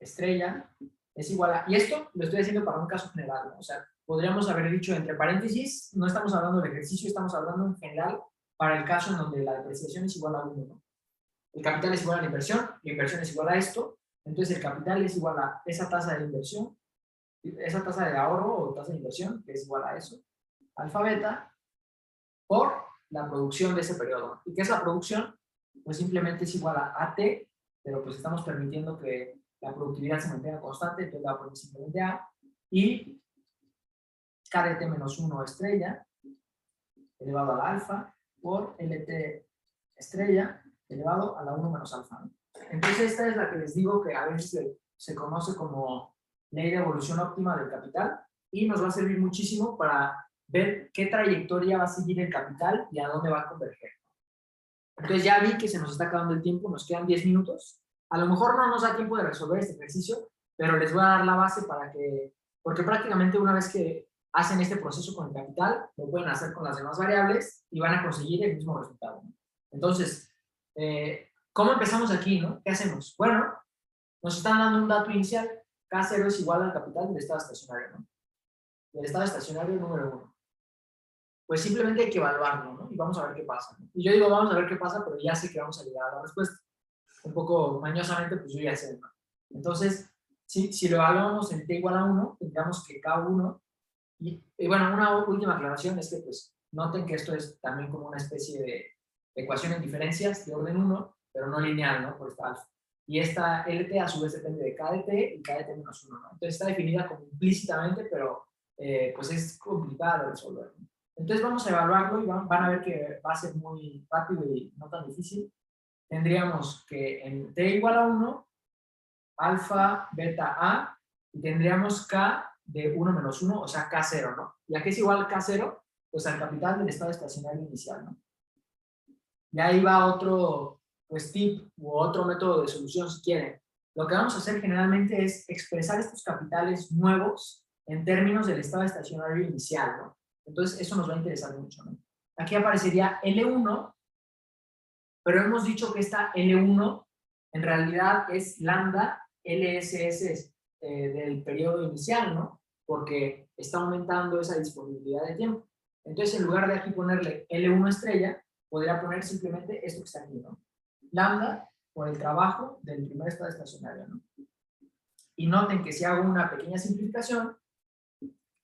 estrella es igual a, y esto lo estoy haciendo para un caso general, ¿no? O sea, podríamos haber dicho entre paréntesis, no estamos hablando del ejercicio, estamos hablando en general para el caso en donde la depreciación es igual a 1, ¿no? El capital es igual a la inversión es igual a esto, entonces el capital es igual a esa tasa de inversión, esa tasa de ahorro o tasa de inversión, que es igual a eso, alfa beta, por la producción de ese periodo. ¿Y qué es la producción? Pues simplemente es igual a AT, pero pues estamos permitiendo que la productividad se mantenga constante, entonces la voy a poner simplemente A, y KDT menos 1 estrella, elevado a la alfa, por LT estrella, elevado a la 1 menos alfa, ¿no? Entonces esta es la que les digo que a veces se conoce como ley de evolución óptima del capital y nos va a servir muchísimo para ver qué trayectoria va a seguir el capital y a dónde va a converger. Entonces ya vi que se nos está acabando el tiempo, nos quedan 10 minutos. A lo mejor no nos da tiempo de resolver este ejercicio, pero les voy a dar la base para que, porque prácticamente una vez que hacen este proceso con el capital, lo pueden hacer con las demás variables y van a conseguir el mismo resultado, ¿no? Entonces, ¿cómo empezamos aquí, no? ¿Qué hacemos? Bueno, nos están dando un dato inicial, K0 es igual al capital del estado estacionario, ¿no? Del estado estacionario número 1. Pues simplemente hay que evaluarlo, ¿no? Y vamos a ver qué pasa, ¿no? Y yo digo, vamos a ver qué pasa, pero ya sé que vamos a llegar a la respuesta. Un poco mañosamente, pues yo ya sé, ¿no? Entonces, si lo evaluamos en t igual a 1, tendríamos que K1, y bueno, una última aclaración es que, pues, noten que esto es también como una especie de ecuación en diferencias de orden 1, pero no lineal, ¿no? Por esta alfa. Y esta LT a su vez depende de KDT y KDT menos 1, ¿no? Entonces está definida como implícitamente, pero pues es complicada de resolver, ¿no? Entonces vamos a evaluarlo y van a ver que va a ser muy rápido y no tan difícil. Tendríamos que en t igual a 1, alfa, beta, a, y tendríamos k de 1 menos 1, o sea, K0, ¿no? ¿Y a qué es igual K0? Pues al capital del estado estacionario inicial, ¿no? Y ahí va otro, pues, tip u otro método de solución si quieren. Lo que vamos a hacer generalmente es expresar estos capitales nuevos en términos del estado estacionario inicial, ¿no? Entonces, eso nos va a interesar mucho, ¿no? Aquí aparecería L1, pero hemos dicho que esta L1 en realidad es lambda LSS del periodo inicial, ¿no? Porque está aumentando esa disponibilidad de tiempo. Entonces, en lugar de aquí ponerle L1 estrella, podría poner simplemente esto que está aquí, ¿no? Lambda por el trabajo del primer estado estacionario, ¿no? Y noten que si hago una pequeña simplificación,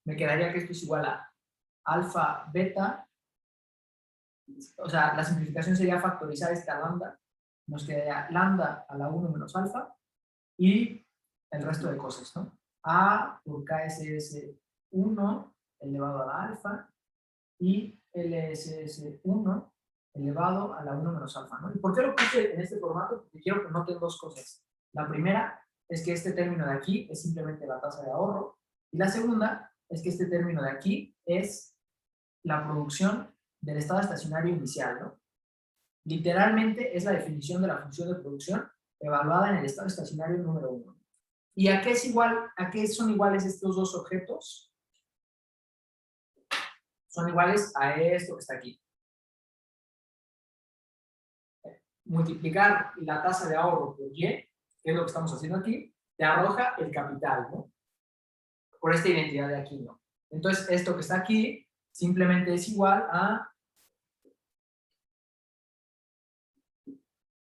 me quedaría que esto es igual a alfa, beta, o sea, la simplificación sería factorizar esta lambda, nos quedaría lambda a la 1 menos alfa y el resto de cosas, ¿no? A por KSS1 elevado a la alfa y LSS1 elevado a la 1 menos alfa, ¿no? ¿Y por qué lo puse en este formato? Porque quiero que noten dos cosas. La primera es que este término de aquí es simplemente la tasa de ahorro y la segunda es que este término de aquí es la producción del estado estacionario inicial, ¿no? Literalmente es la definición de la función de producción evaluada en el estado estacionario número 1. ¿Y a qué es igual, a qué son iguales estos dos objetos? Son iguales a esto que está aquí. Multiplicar la tasa de ahorro por Y, que es lo que estamos haciendo aquí, te arroja el capital, ¿no? Por esta identidad de aquí, ¿no? Entonces, esto que está aquí simplemente es igual a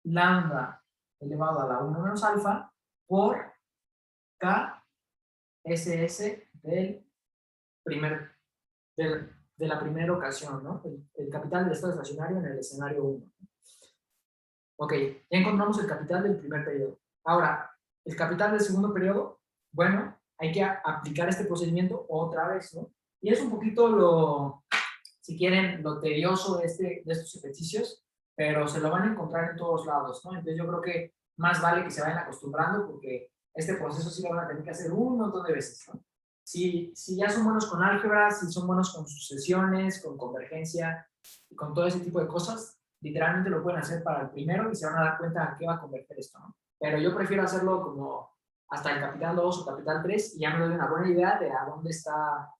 lambda elevado a la 1 menos alfa por K SS del de la primera ocasión, ¿no? El capital del estado estacionario en el escenario 1. Ok, ya encontramos el capital del primer periodo. Ahora, el capital del segundo periodo, bueno, hay que aplicar este procedimiento otra vez, ¿no? Y es un poquito si quieren, lo tedioso de estos ejercicios, pero se lo van a encontrar en todos lados, ¿no? Entonces yo creo que más vale que se vayan acostumbrando porque este proceso sí lo van a tener que hacer un montón de veces, ¿no? Si ya son buenos con álgebra, si son buenos con sucesiones, con convergencia, y con todo ese tipo de cosas, literalmente lo pueden hacer para el primero y se van a dar cuenta a qué va a converger esto, ¿no? Pero yo prefiero hacerlo como hasta el capital 2 o capital 3 y ya me doy una buena idea de a dónde está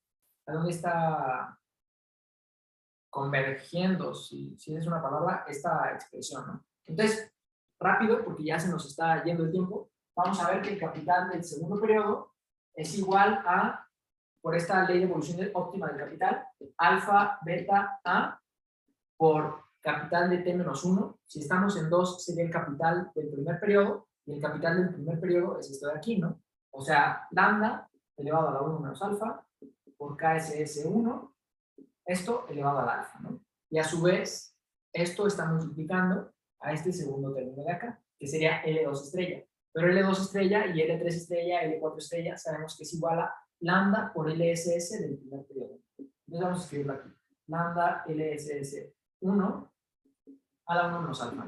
convergiendo, si es una palabra, esta expresión, ¿no? Entonces, rápido, porque ya se nos está yendo el tiempo, vamos a ver que el capital del segundo periodo es igual a, por esta ley de evolución óptima del capital, alfa, beta, a, por capital de t menos 1. Si estamos en 2, sería el capital del primer periodo, y el capital del primer periodo es esto de aquí, ¿no? O sea, lambda elevado a la 1 menos alfa por KSS1, esto elevado al alfa, ¿no? Y a su vez, esto está multiplicando a este segundo término de acá, que sería L2 estrella. Pero L2 estrella y L3 estrella, L4 estrella, sabemos que es igual a lambda por LSS del primer periodo. Entonces vamos a escribirlo aquí. Lambda LSS1 a la 1 menos alfa.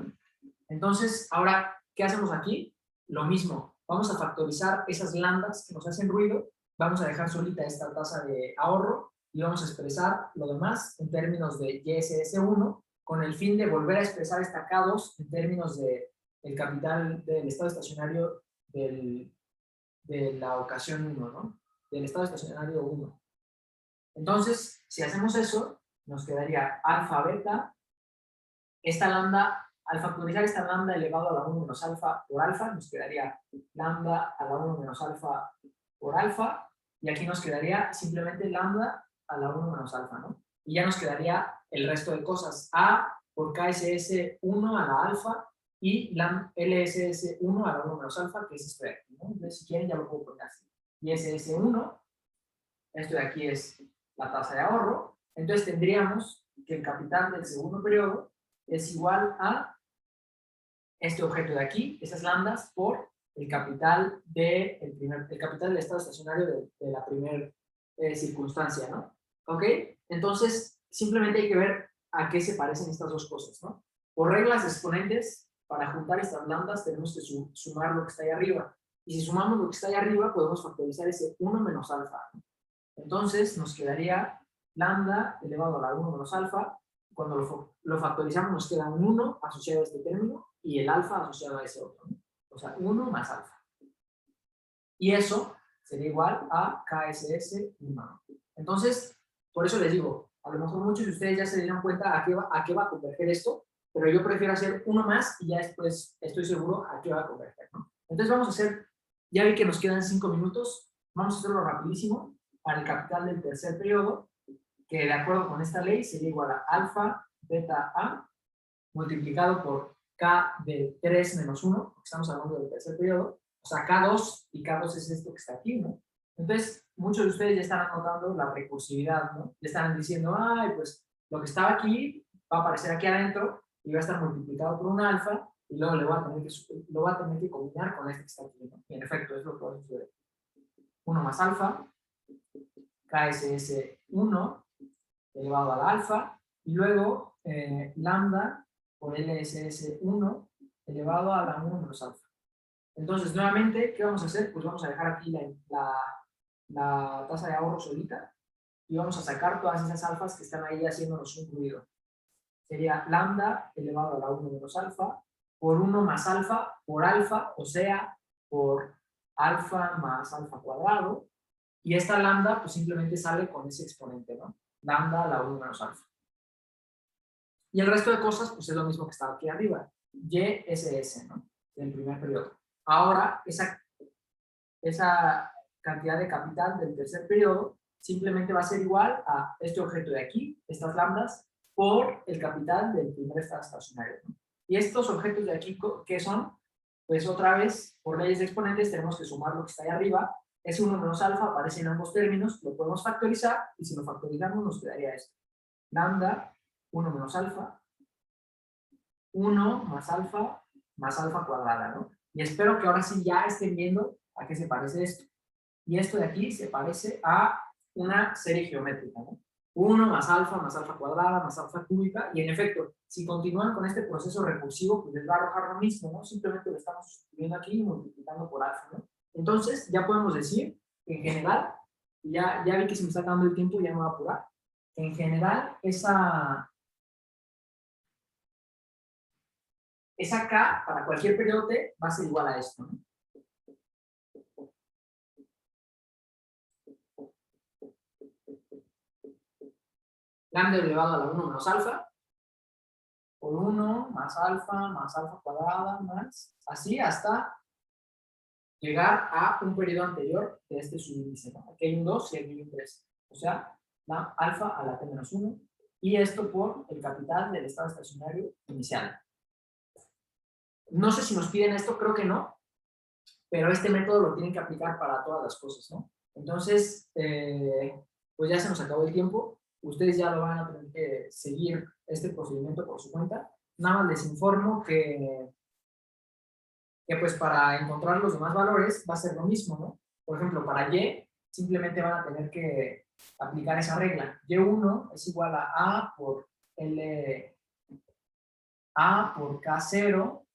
Entonces, ahora, ¿qué hacemos aquí? Lo mismo. Vamos a factorizar esas lambdas que nos hacen ruido. Vamos a dejar solita esta tasa de ahorro y vamos a expresar lo demás en términos de YSS1 con el fin de volver a expresar esta K2 en términos del capital del estado estacionario de la ocasión 1, ¿no? Del estado estacionario 1. Entonces, si hacemos eso, nos quedaría alfa beta, esta lambda, al factorizar esta lambda elevado a la 1 menos alfa por alfa, nos quedaría lambda a la 1 menos alfa por alfa, y aquí nos quedaría simplemente lambda a la 1 menos alfa, ¿no? Y ya nos quedaría el resto de cosas, a por KSS1 a la alfa y LSS1 a la 1 menos alfa, que es esto de aquí, ¿no? Entonces, si quieren, ya lo puedo poner así. Y SS1, esto de aquí es la tasa de ahorro, entonces tendríamos que el capital del segundo periodo es igual a este objeto de aquí, esas lambdas, por el capital, el capital del estado estacionario de la primera circunstancia, ¿no? ¿Ok? Entonces, simplemente hay que ver a qué se parecen estas dos cosas, ¿no? Por reglas de exponentes, para juntar estas lambdas tenemos que sumar lo que está ahí arriba. Y si sumamos lo que está ahí arriba, podemos factorizar ese 1 menos alfa, ¿no? Entonces, nos quedaría lambda elevado a la 1 menos alfa. Cuando lo factorizamos, nos queda un 1 asociado a este término y el alfa asociado a ese otro, ¿no? O sea, 1 más alfa. Y eso sería igual a KSS1. Entonces, por eso les digo, a lo mejor muchos de ustedes ya se dieron cuenta a qué va a converger esto, pero yo prefiero hacer uno más y ya después estoy seguro a qué va a converger, ¿no? Entonces vamos a hacer, ya vi que nos quedan 5 minutos, vamos a hacerlo rapidísimo para el capital del tercer periodo, que de acuerdo con esta ley sería igual a alfa beta a multiplicado por K de 3 menos 1, porque estamos hablando del tercer periodo, o sea, K2, y K2 es esto que está aquí, ¿no? Entonces, muchos de ustedes ya están anotando la recursividad, ¿no? Ya están diciendo, ay, pues lo que estaba aquí va a aparecer aquí adentro y va a estar multiplicado por un alfa y luego lo va a tener que combinar con este que está aquí, ¿no? Y en efecto, es lo que va a suceder. 1 más alfa, KSS1 elevado a la alfa, y luego lambda por LSS1 elevado a la 1 menos alfa. Entonces, nuevamente, ¿qué vamos a hacer? Pues vamos a dejar aquí la tasa de ahorro solita y vamos a sacar todas esas alfas que están ahí haciéndonos un ruido. Sería lambda elevado a la 1 menos alfa por 1 más alfa por alfa, o sea, por alfa más alfa cuadrado, y esta lambda pues simplemente sale con ese exponente, ¿no? Lambda a la 1 menos alfa. Y el resto de cosas, pues es lo mismo que estaba aquí arriba. YSS, ¿no? Del primer periodo. Ahora, esa cantidad de capital del tercer periodo simplemente va a ser igual a este objeto de aquí, estas lambdas, por el capital del primer estado estacionario, ¿no? Y estos objetos de aquí, ¿qué son? Pues otra vez, por leyes de exponentes, tenemos que sumar lo que está ahí arriba. Es 1 menos alfa, aparece en ambos términos, lo podemos factorizar, y si lo factorizamos nos quedaría esto. Lambda 1 menos alfa, 1 más alfa cuadrada, ¿no? Y espero que ahora sí ya estén viendo a qué se parece esto. Y esto de aquí se parece a una serie geométrica, ¿no? 1 más alfa cuadrada, más alfa cúbica, y en efecto, si continúan con este proceso recursivo, pues les va a arrojar lo mismo, ¿no? Simplemente lo estamos sustituyendo aquí y multiplicando por alfa, ¿no? Entonces, ya podemos decir que en general, ya vi que se me está acabando el tiempo, ya me voy a apurar, en general, esa K para cualquier periodo T va a ser igual a esto, ¿no? Lambda elevado a la 1 menos alfa, por 1 más alfa cuadrada, más, así hasta llegar a un periodo anterior de este subíndice, ¿no? Aquí hay un 2 y aquí hay un 3. O sea, la alfa a la t menos 1, y esto por el capital del estado estacionario inicial. No sé si nos piden esto, creo que no, pero este método lo tienen que aplicar para todas las cosas, ¿no? Entonces, pues ya se nos acabó el tiempo. Ustedes ya lo van a tener que seguir este procedimiento por su cuenta. Nada más les informo que pues para encontrar los demás valores va a ser lo mismo, ¿no? Por ejemplo, para Y, simplemente van a tener que aplicar esa regla. Y1 es igual a A por A por K0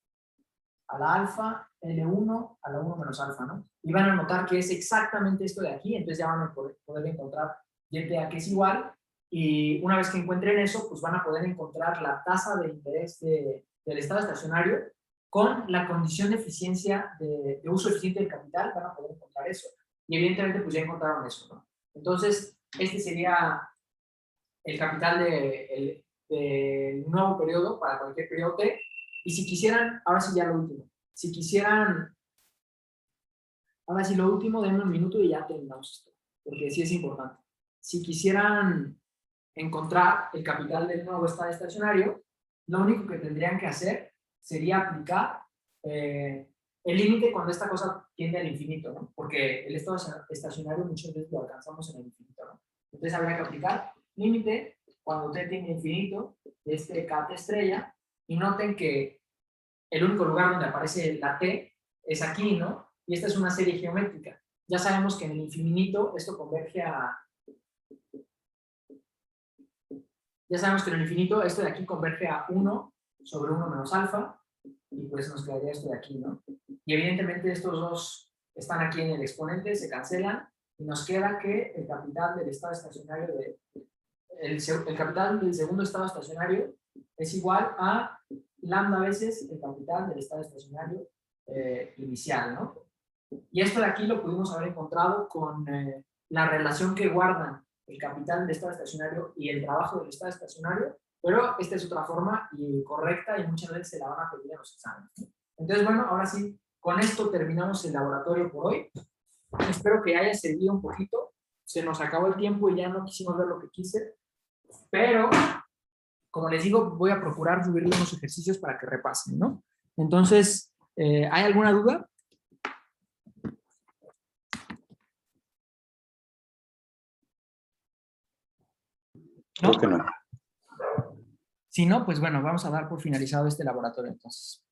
a la alfa, L1 a la 1 menos alfa, ¿no? Y van a notar que es exactamente esto de aquí, entonces ya van a poder encontrar YTA que es igual, y una vez que encuentren eso, pues van a poder encontrar la tasa de interés del estado estacionario con la condición de eficiencia, de uso eficiente del capital, van a poder encontrar eso. Y evidentemente, pues ya encontraron eso, ¿no? Entonces, este sería el capital del nuevo periodo para cualquier periodo T. Y si quisieran, ahora sí ya lo último, si quisieran, ahora sí lo último, denme un minuto y ya terminamos esto, porque sí es importante. Si quisieran encontrar el capital del nuevo estado estacionario, lo único que tendrían que hacer sería aplicar el límite cuando esta cosa tiende al infinito, ¿no? Porque el estado estacionario muchas veces lo alcanzamos en el infinito, ¿no? Entonces habría que aplicar límite cuando t tiende a infinito de este kt estrella, y noten que el único lugar donde aparece la t es aquí, ¿no? Y esta es una serie geométrica. Ya sabemos que en el infinito esto converge a... Ya sabemos que en el infinito esto de aquí converge a 1 sobre 1 menos alfa, y pues nos quedaría esto de aquí, ¿no? Y evidentemente estos dos están aquí en el exponente, se cancelan, y nos queda que el capital del estado estacionario el capital del segundo estado estacionario es igual a lambda veces el capital del estado estacionario inicial, ¿no? Y esto de aquí lo pudimos haber encontrado con la relación que guardan el capital del estado estacionario y el trabajo del estado estacionario, pero esta es otra forma y correcta, y muchas veces se la van a pedir en los exámenes, ¿no? Entonces, bueno, ahora sí, con esto terminamos el laboratorio por hoy. Espero que haya servido un poquito. Se nos acabó el tiempo y ya no quisimos ver lo que quise, pero como les digo, voy a procurar subirles unos ejercicios para que repasen, ¿no? Entonces, ¿hay alguna duda? ¿No? Creo que no. Si no, pues bueno, vamos a dar por finalizado este laboratorio entonces.